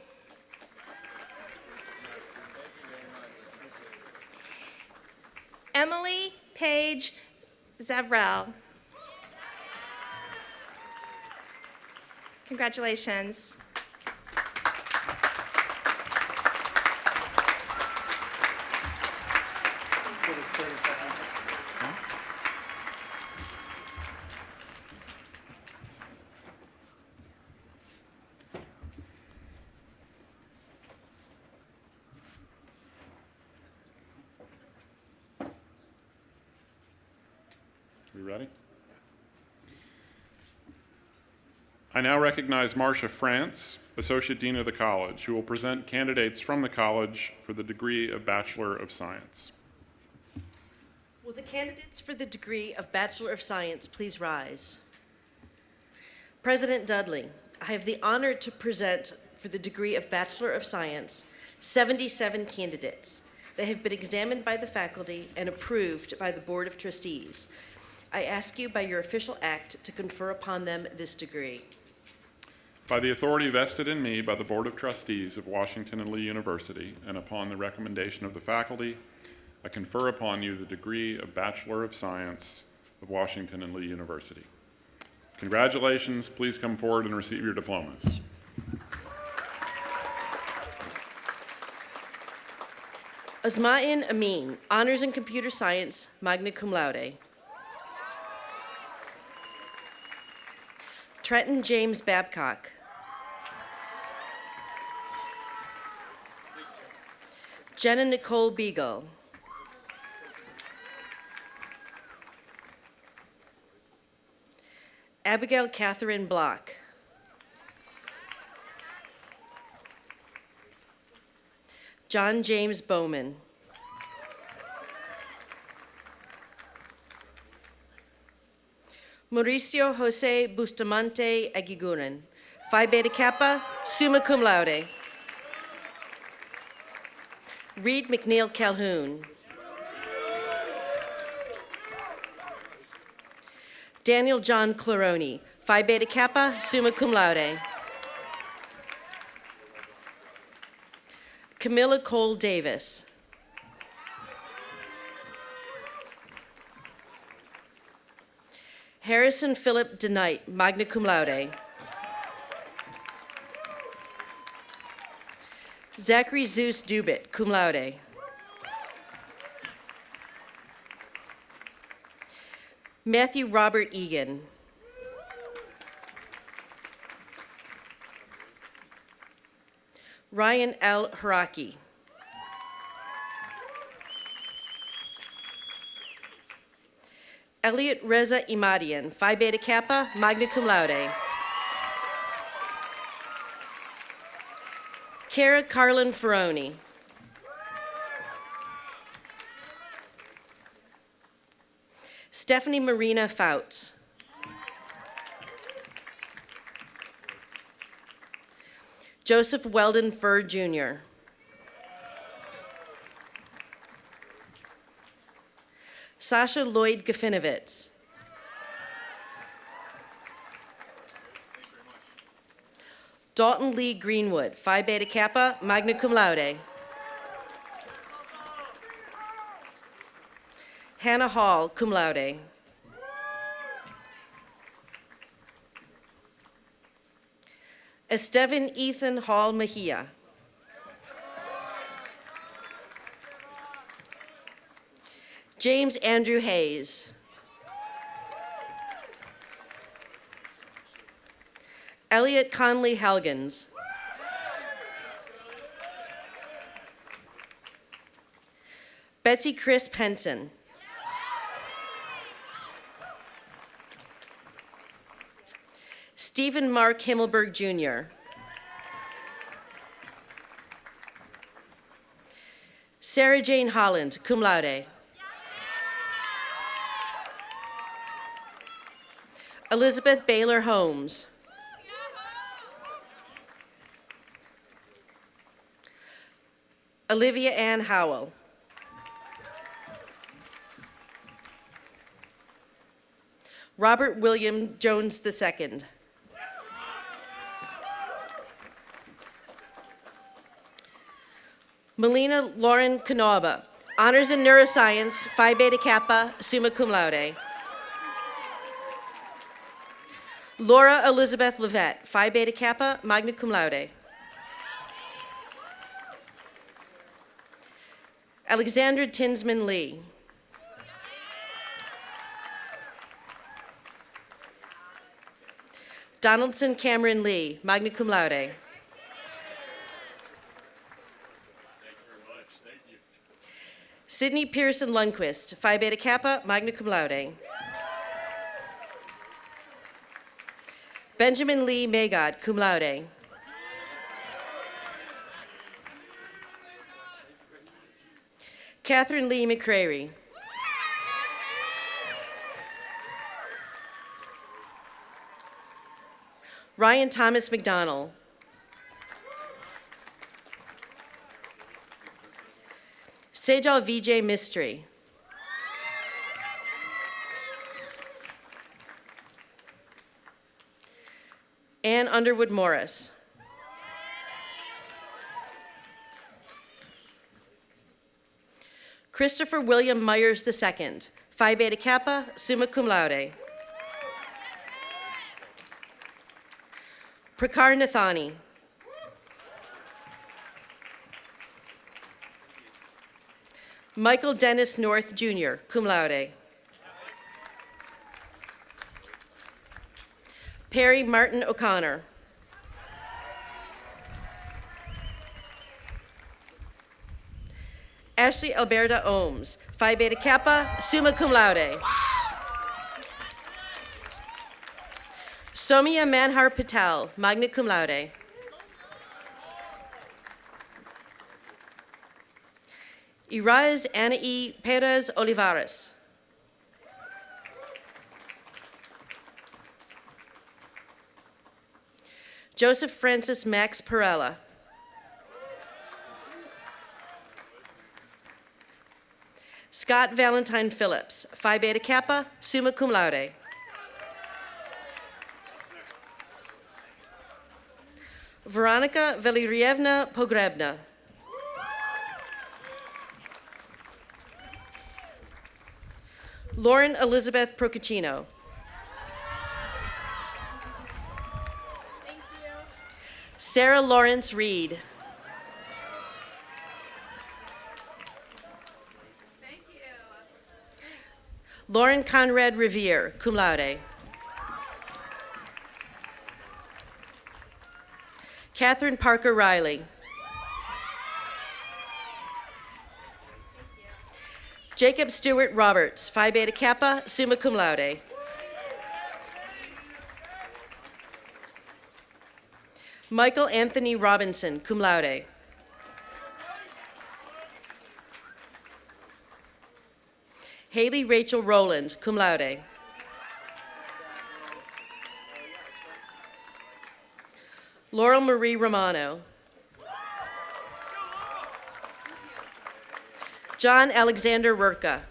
Speaker 4: Emily Page Zevrel. Congratulations.
Speaker 1: We ready? I now recognize Marcia France, Associate Dean of the College, who will present candidates from the college for the degree of Bachelor of Science.
Speaker 5: Will the candidates for the degree of Bachelor of Science please rise? President Dudley, I have the honor to present for the degree of Bachelor of Science 77 candidates. They have been examined by the faculty and approved by the Board of Trustees. I ask you by your official act to confer upon them this degree.
Speaker 1: By the authority vested in me by the Board of Trustees of Washington and Lee University, and upon the recommendation of the faculty, I confer upon you the degree of Bachelor of Science of Washington and Lee University. Congratulations. Please come forward and receive your diplomas.
Speaker 5: Asma'in Amin, Honors in Computer Science, magna cum laude. Trenton James Babcock. Jenna Nicole Beagle. Abigail Catherine Block. John James Bowman. Mauricio Jose Bustamante Aguiguren, Phi Beta Kappa, summa cum laude. Reed McNeil Calhoun. Daniel John Claroni, Phi Beta Kappa, summa cum laude. Camilla Cole Davis. Harrison Philip DeKnight, magna cum laude. Zachary Zeus Dubit, cum laude. Matthew Robert Egan. Ryan L. Haraki. Elliot Reza Imadian, Phi Beta Kappa, magna cum laude. Kara Carlin Ferroni. Stephanie Marina Fouts. Joseph Weldon Furr, Jr. Sasha Lloyd Gafinovitz. Dalton Lee Greenwood, Phi Beta Kappa, magna cum laude. Hannah Hall, cum laude. Estevan Ethan Hall Mejia. James Andrew Hayes. Elliot Conley Helgens. Betsy Chris Penson. Stephen Mark Himmelberg, Jr. Sarah Jane Holland, cum laude. Elizabeth Baylor Holmes. Olivia Ann Howell. Robert William Jones II. Melina Lauren Canova, Honors in Neuroscience, Phi Beta Kappa, summa cum laude. Laura Elizabeth Levette, Phi Beta Kappa, magna cum laude. Alexandra Tinsman Lee. Donaldson Cameron Lee, magna cum laude. Sydney Pearson Lundquist, Phi Beta Kappa, magna cum laude. Benjamin Lee Magod, cum laude. Catherine Lee McCrary. Ryan Thomas McDonald. Sejal Vijay Mistry. Ann Underwood Morris. Christopher William Myers II, Phi Beta Kappa, summa cum laude. Prakar Nathani. Michael Dennis North, Jr., cum laude. Perry Martin O'Connor. Ashley Alberta Ohms, Phi Beta Kappa, summa cum laude. Somia Manhar Patel, magna cum laude. Iraz Anaí Perez Olivares. Joseph Francis Max Perella. Scott Valentine Phillips, Phi Beta Kappa, summa cum laude. Veronica Valerievna Pogrebna. Lauren Elizabeth Procaccino. Sarah Lawrence Reed. Lauren Conrad Revere, cum laude. Catherine Parker Riley. Jacob Stewart Roberts, Phi Beta Kappa, summa cum laude. Michael Anthony Robinson, cum laude. Haley Rachel Rowland, cum laude. Laurel Marie Romano. John Alexander Rurka.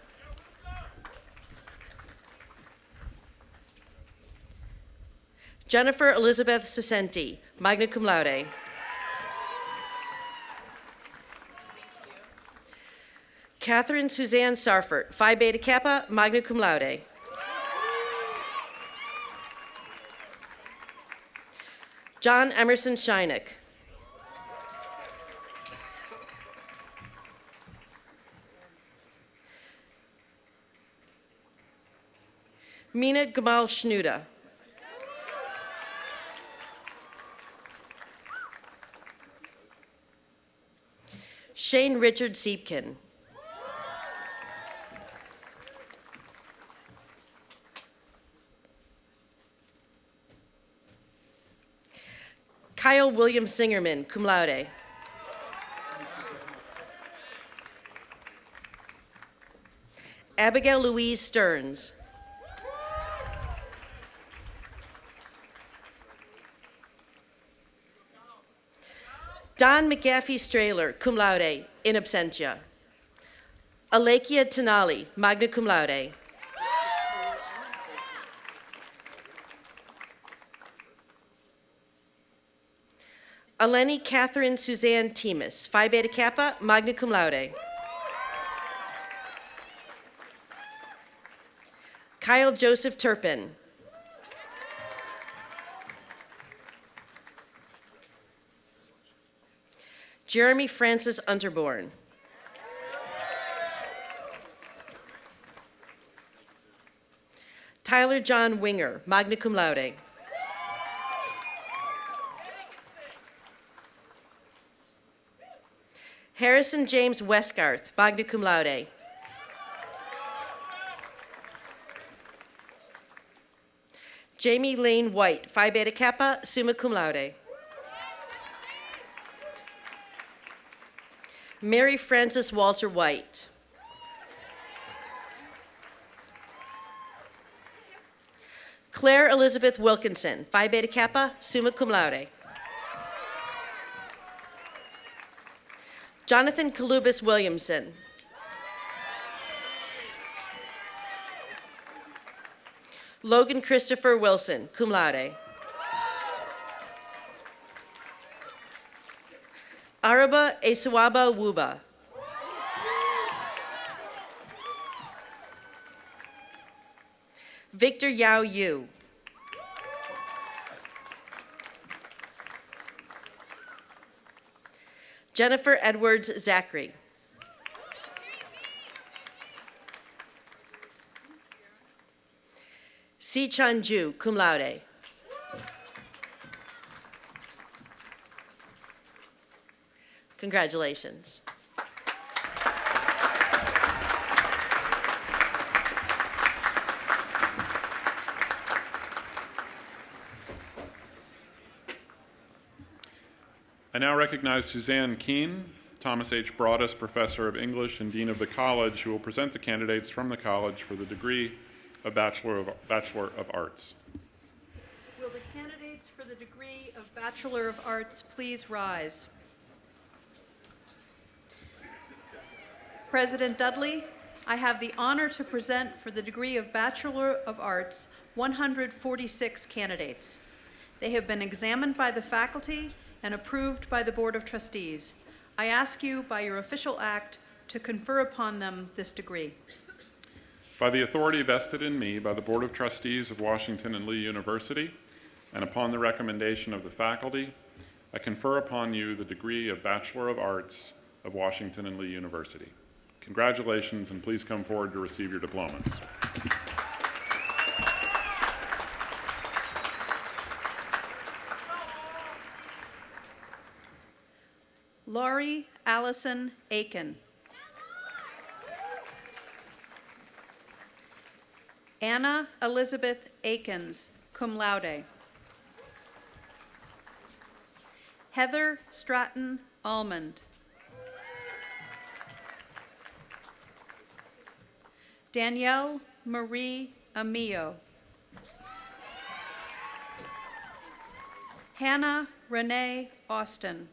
Speaker 5: Jennifer Elizabeth Sesenti, magna cum laude. Catherine Suzanne Sarfert, Phi Beta Kappa, magna cum laude. John Emerson Shynick. Mina Gamal Schnuda. Shane Richard Siepkin. Kyle William Singerman, cum laude. Abigail Louise Stearns. Don McGaffey Strahler, cum laude, in absentia. Alekia Tenali, magna cum laude. Eleni Catherine Suzanne Temis, Phi Beta Kappa, magna cum laude. Kyle Joseph Turpin. Jeremy Francis Unterborn. Tyler John Winger, magna cum laude. Harrison James Westgarth, magna cum laude. Jamie Lane White, Phi Beta Kappa, summa cum laude. Mary Frances Walter White. Claire Elizabeth Wilkinson, Phi Beta Kappa, summa cum laude. Jonathan Kalubis Williamson. Logan Christopher Wilson, cum laude. Araba Esawaba Wuba. Victor Yao Yu. Jennifer Edwards Zachary. Si Chan Ju, cum laude. Congratulations.
Speaker 1: I now recognize Suzanne Keene, Thomas H. Broadus Professor of English and Dean of the College, who will present the candidates from the college for the degree of Bachelor of Arts.
Speaker 6: Will the candidates for the degree of Bachelor of Arts please rise? President Dudley, I have the honor to present for the degree of Bachelor of Arts 146 candidates. They have been examined by the faculty and approved by the Board of Trustees. I ask you by your official act to confer upon them this degree.
Speaker 1: By the authority vested in me by the Board of Trustees of Washington and Lee University, and upon the recommendation of the faculty, I confer upon you the degree of Bachelor of Arts of Washington and Lee University. Congratulations, and please come forward to receive your diplomas.
Speaker 6: Laurie Allison Aiken. Anna Elizabeth Akins, cum laude. Heather Stratton Almond. Danielle Marie Amio. Hannah Renee Austin.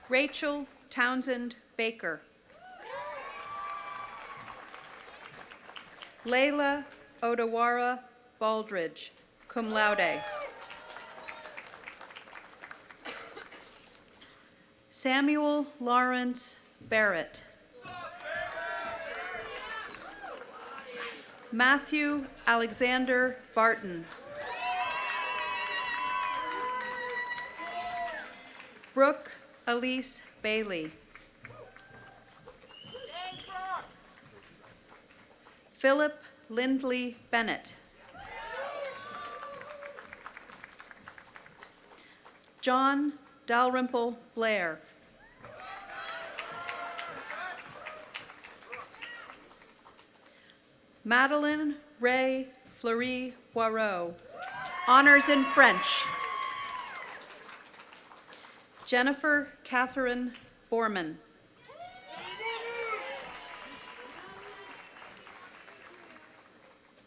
Speaker 6: Rachel Townsend Baker. Layla Odawara Baldridge, cum laude. Samuel Lawrence Barrett. Matthew Alexander Barton. Brooke Elise Bailey. Philip Lindley Bennett. John Dalrymple Blair. Madeline Ray Fleury Poirot, honors in French. Jennifer Catherine Borman.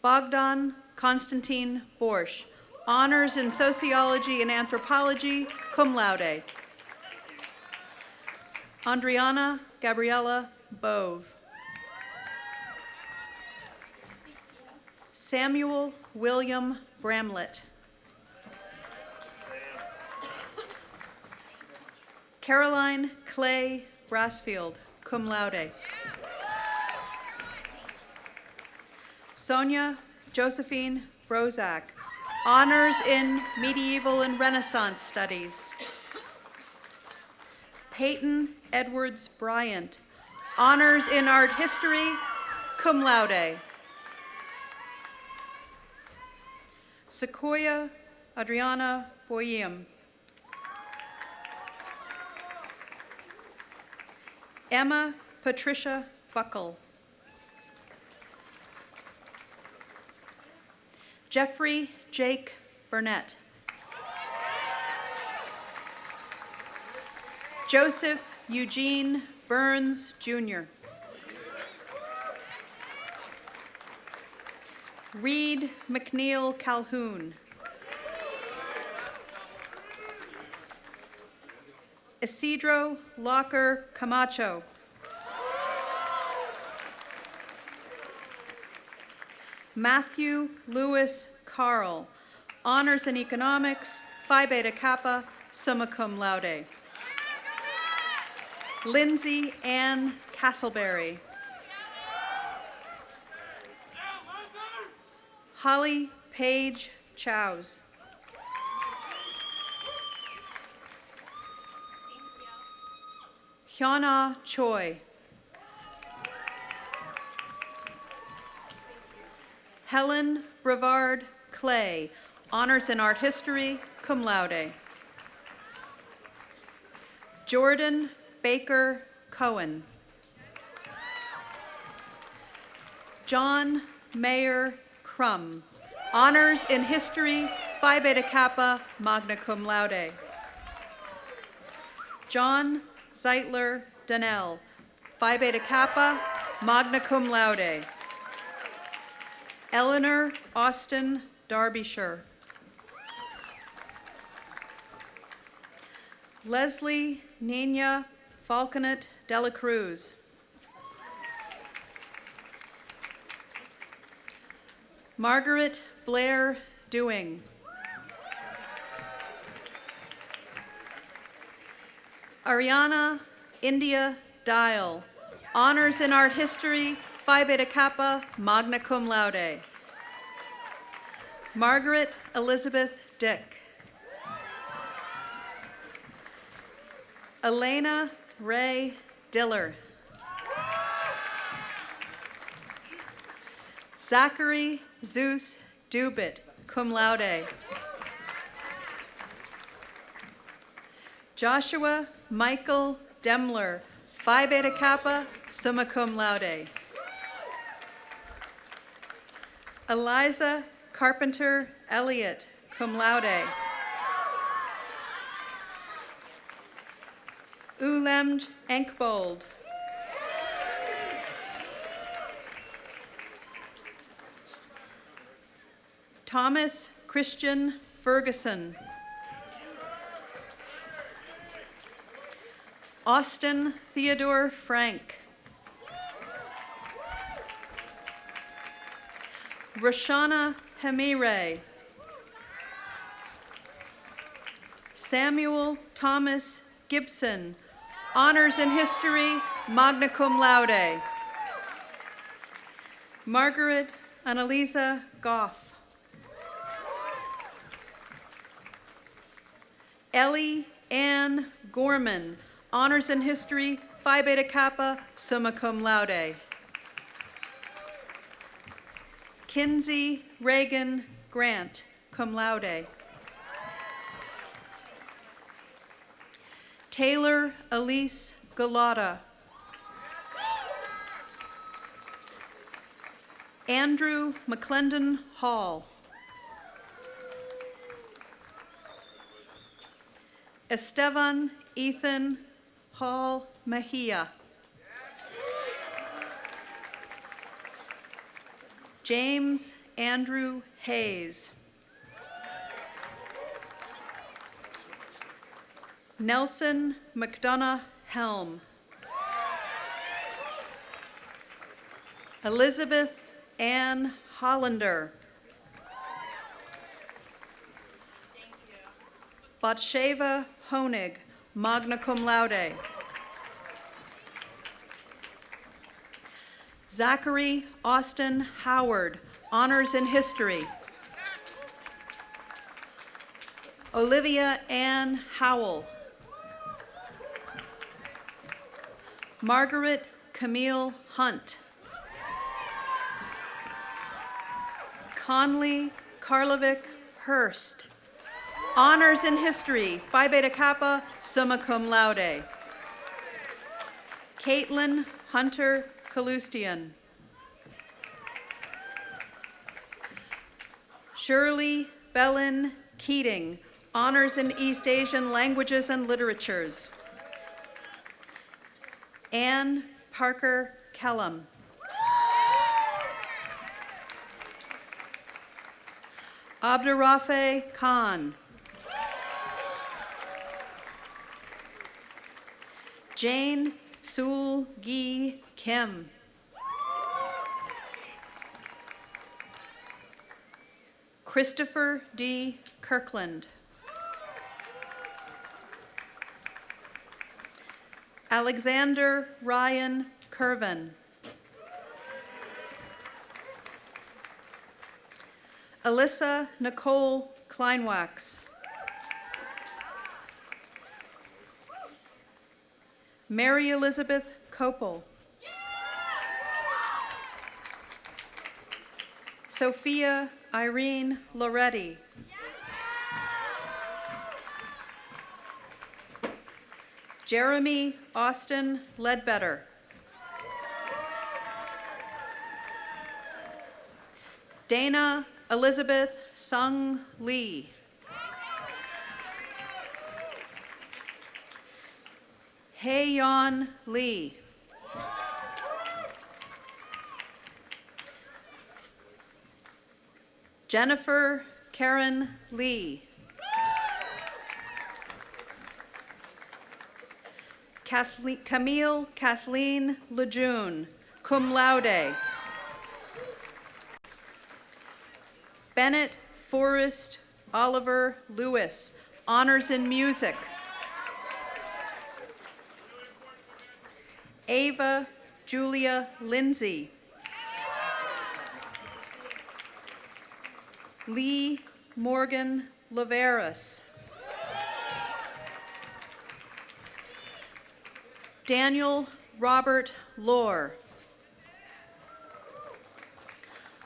Speaker 6: Bogdan Konstantin Borsch, honors in sociology and anthropology, cum laude. Andriana Gabriella Bove. Samuel William Bramlett. Caroline Clay Brassfield, cum laude. Sonia Josephine Brozak, honors in medieval and Renaissance studies. Peyton Edwards Bryant, honors in art history, cum laude. Sequoia Adriana Boyem. Emma Patricia Buckle. Jeffrey Jake Burnett. Joseph Eugene Burns, Jr. Reed McNeil Calhoun. Isidro Locker Camacho. Matthew Lewis Carl, honors in economics, Phi Beta Kappa, summa cum laude. Lindsay Ann Castleberry. Holly Paige Chows. Hyuna Choi. Helen Brevard Clay, honors in art history, cum laude. Jordan Baker Cohen. John Mayer Crum, honors in history, Phi Beta Kappa, magna cum laude. John Zeitler Donnell, Phi Beta Kappa, magna cum laude. Eleanor Austin Derbyshire. Leslie Nina Falconet Dela Cruz. Margaret Blair Dewing. Ariana India Dial, honors in art history, Phi Beta Kappa, magna cum laude. Margaret Elizabeth Dick. Elena Ray Diller. Zachary Zeus Dubit, cum laude. Joshua Michael Demler, Phi Beta Kappa, summa cum laude. Eliza Carpenter Elliott, cum laude. Ulemd Enkbold. Thomas Christian Ferguson. Austin Theodore Frank. Roshana Hamire. Samuel Thomas Gibson, honors in history, magna cum laude. Margaret Annalisa Goff. Ellie Ann Gorman, honors in history, Phi Beta Kappa, summa cum laude. Kinsey Reagan Grant, cum laude. Taylor Elise Galata. Andrew McClendon Hall. Esteban Ethan Hall Mejia. James Andrew Hayes. Nelson McDonough Helm. Elizabeth Ann Hollander. Batsheva Honig, magna cum laude. Zachary Austin Howard, honors in history. Olivia Ann Howell. Margaret Camille Hunt. Conley Karlovic Hurst, honors in history, Phi Beta Kappa, summa cum laude. Caitlin Hunter Kalustian. Shirley Bellin Keating, honors in East Asian languages and literatures. Anne Parker Kellum. Abdurrafe Khan. Jane Sul Gi Kim. Christopher D. Kirkland. Alexander Ryan Curvin. Alyssa Nicole Kleinwax. Mary Elizabeth Kopel. Sophia Irene Loretti. Jeremy Austin Ledbetter. Dana Elizabeth Sung Lee. Hei-Yon Lee. Jennifer Karen Lee. Camille Kathleen Lejeune, cum laude. Bennett Forrest Oliver Lewis, honors in music. Ava Julia Lindsay. Lee Morgan Laveras. Daniel Robert Lohr.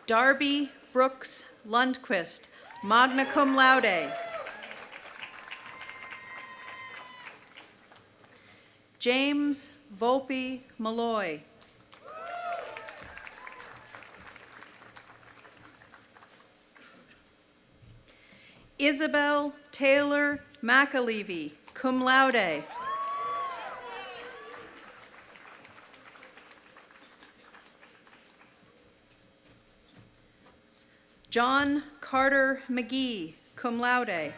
Speaker 6: Darby Brooks Lundquist, magna cum laude. James Volpe Malloy. Isabel Taylor McAlevey, cum laude. John Carter McGee, cum laude.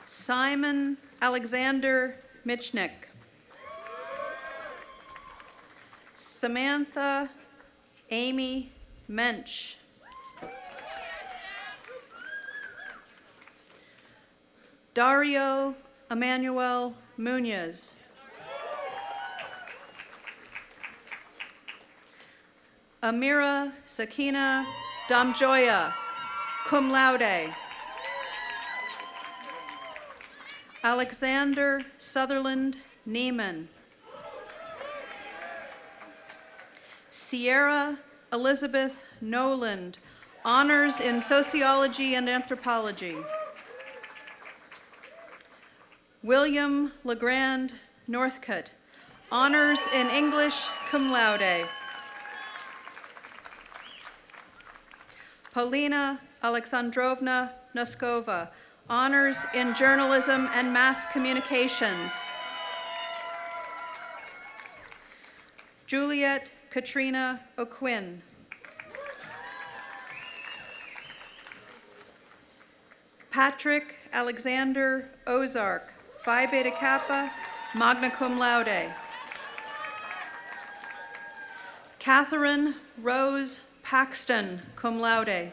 Speaker 6: Simon Alexander Michnick. Samantha Amy Mensch. Dario Emmanuel Munoz. Amira Sakina Damjoya, cum laude. Alexander Sutherland Neiman. Sierra Elizabeth Noland, honors in sociology and anthropology. William LeGrand Northcutt, honors in English, cum laude. Polina Alexandrovna Noskova, honors in journalism and mass communications. Juliet Katrina O'Quinn. Patrick Alexander Ozark, Phi Beta Kappa, magna cum laude. Catherine Rose Paxton, cum laude.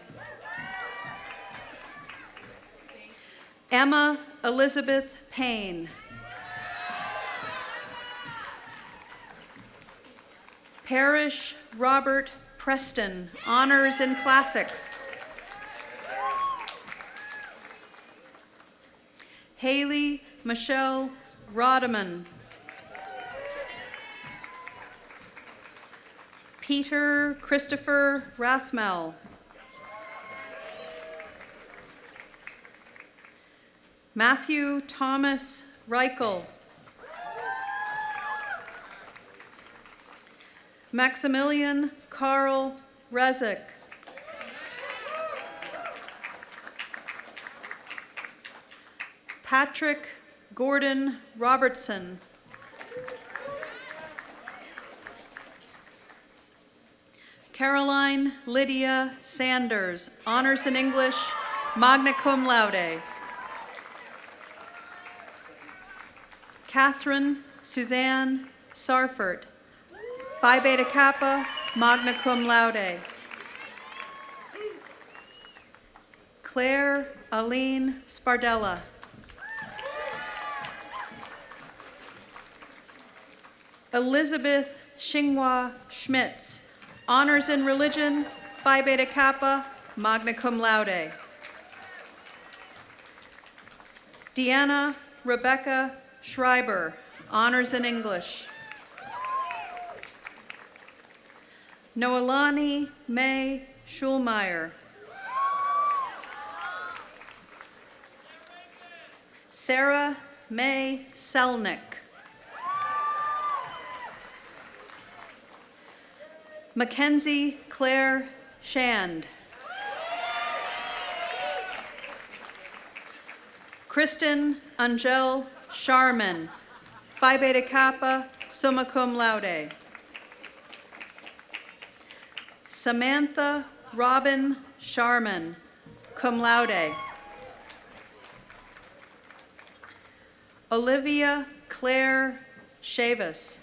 Speaker 6: Emma Elizabeth Payne. Parrish Robert Preston, honors in classics. Haley Michelle Rodeman. Peter Christopher Rathmel. Matthew Thomas Reichel. Maximilian Carl Rezik. Patrick Gordon Robertson. Caroline Lydia Sanders, honors in English, magna cum laude. Catherine Suzanne Sarfert, Phi Beta Kappa, magna cum laude. Claire Aline Spardella. Elizabeth Xinghua Schmitz, honors in religion, Phi Beta Kappa, magna cum laude. Deanna Rebecca Schreiber, honors in English. Noelani May Schulmeyer. Sarah May Selnick. Mackenzie Claire Shand. Kristen Angel Sharman, Phi Beta Kappa, summa cum laude. Samantha Robin Sharman, cum laude. Olivia Claire Chavis.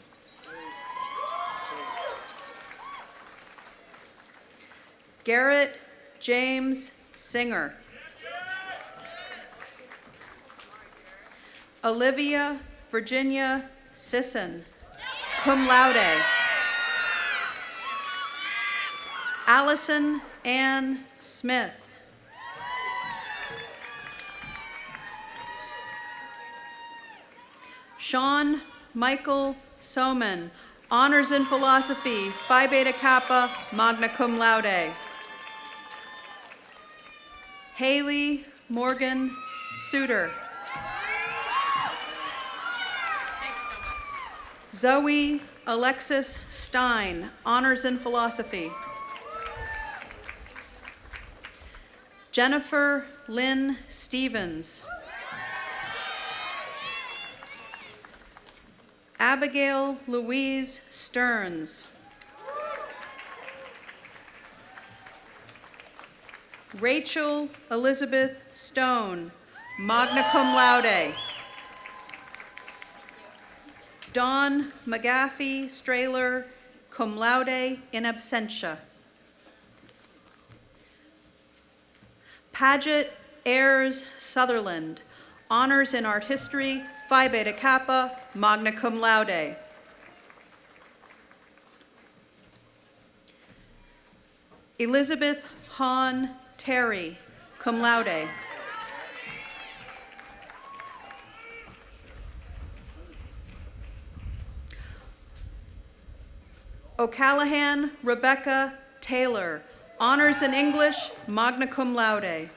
Speaker 6: Garrett James Singer. Olivia Virginia Sisson, cum laude. Allison Ann Smith. Sean Michael Soman, honors in philosophy, Phi Beta Kappa, magna cum laude. Haley Morgan Suter. Zoe Alexis Stein, honors in philosophy. Jennifer Lynn Stevens. Abigail Louise Stearns. Rachel Elizabeth Stone, magna cum laude. Dawn McGaffey Strahler, cum laude in absentia. Paget Ayers Sutherland, honors in art history, Phi Beta Kappa, magna cum laude. Elizabeth Hahn Terry, cum laude. O'Callahan Rebecca Taylor, honors in English, magna cum laude.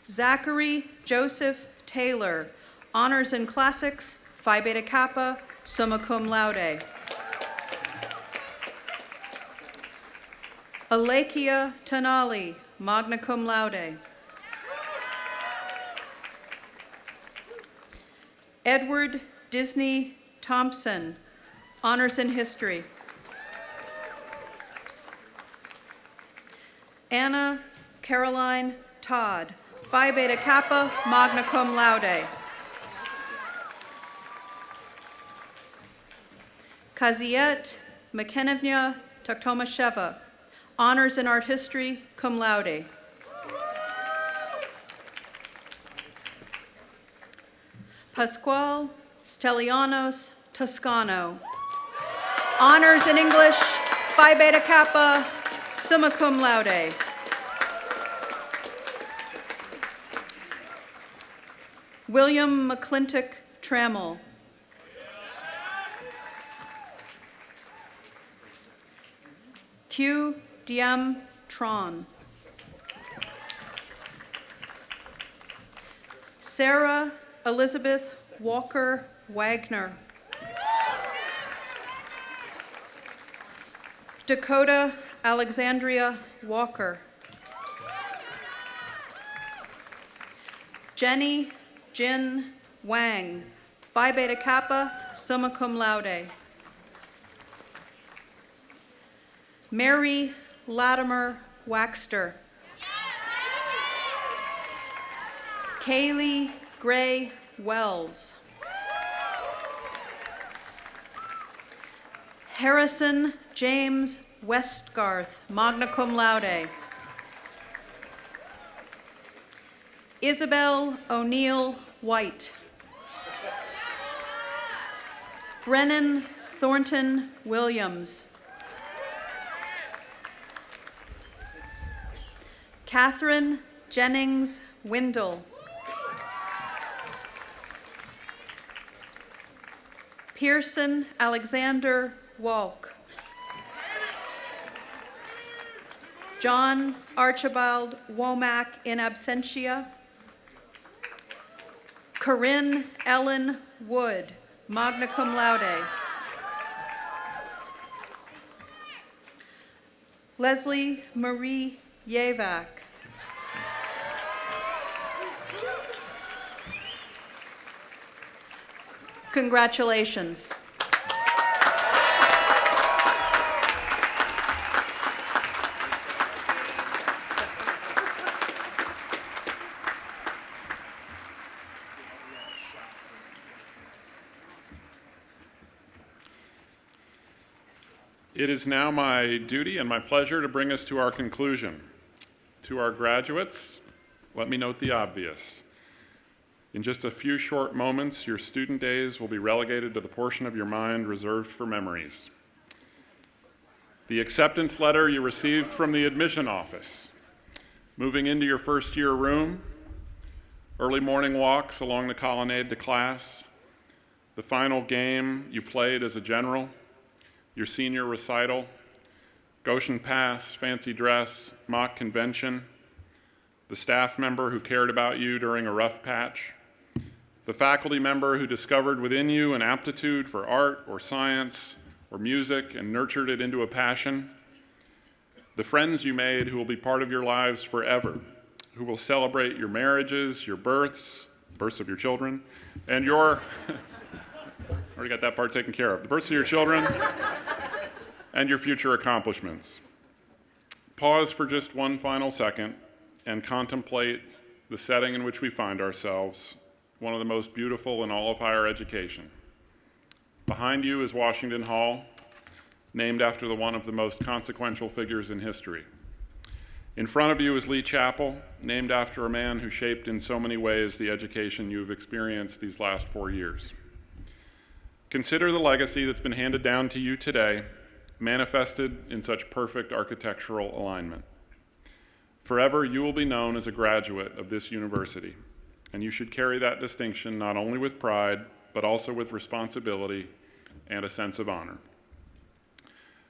Speaker 6: Zachary Joseph Taylor, honors in classics, Phi Beta Kappa, summa cum laude. Alekia Tanali, magna cum laude. Edward Disney Thompson, honors in history. Anna Caroline Todd, Phi Beta Kappa, magna cum laude. Kaziet McKenna Toktomasheva, honors in art history, cum laude. Pascual Stellianos Toscano, honors in English, Phi Beta Kappa, summa cum laude. William McClintock Trammell. Q. Diem Tron. Sarah Elizabeth Walker Wagner. Dakota Alexandria Walker. Jenny Jin Wang, Phi Beta Kappa, summa cum laude. Mary Latimer Waxter. Kaylee Gray Wells. Harrison James Westgarth, magna cum laude. Isabel O'Neill White. Brennan Thornton Williams. Catherine Jennings Windle. Pearson Alexander Walk. John Archibald Womack in absentia. Corinne Ellen Wood, magna cum laude. Leslie Marie Yevac. Congratulations.
Speaker 1: It is now my duty and my pleasure to bring us to our conclusion. To our graduates, let me note the obvious. In just a few short moments, your student days will be relegated to the portion of your mind reserved for memories. The acceptance letter you received from the admission office, moving into your first year room, early morning walks along the colonnade to class, the final game you played as a general, your senior recital, Goshen Pass, fancy dress, mock convention, the staff member who cared about you during a rough patch, the faculty member who discovered within you an aptitude for art or science or music and nurtured it into a passion, the friends you made who will be part of your lives forever, who will celebrate your marriages, your births of your children, and your already got that part taken care of. The births of your children and your future accomplishments. Pause for just one final second and contemplate the setting in which we find ourselves, one of the most beautiful in all of higher education. Behind you is Washington Hall, named after one of the most consequential figures in history. In front of you is Lee Chapel, named after a man who shaped in so many ways the education you've experienced these last 4 years. Consider the legacy that's been handed down to you today, manifested in such perfect architectural alignment. Forever, you will be known as a graduate of this university, and you should carry that distinction not only with pride, but also with responsibility and a sense of honor.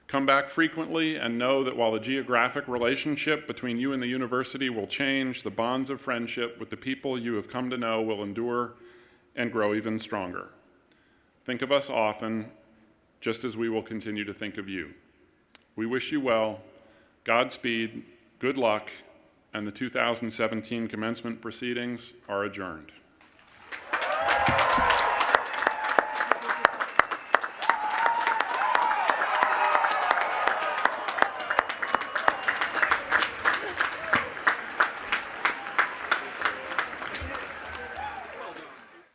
Speaker 1: Come back frequently and know that while the geographic relationship between you and the university will change, the bonds of friendship with the people you have come to know will endure and grow even stronger. Think of us often, just as we will continue to think of you. We wish you well, Godspeed, good luck, and the 2017 commencement proceedings are adjourned.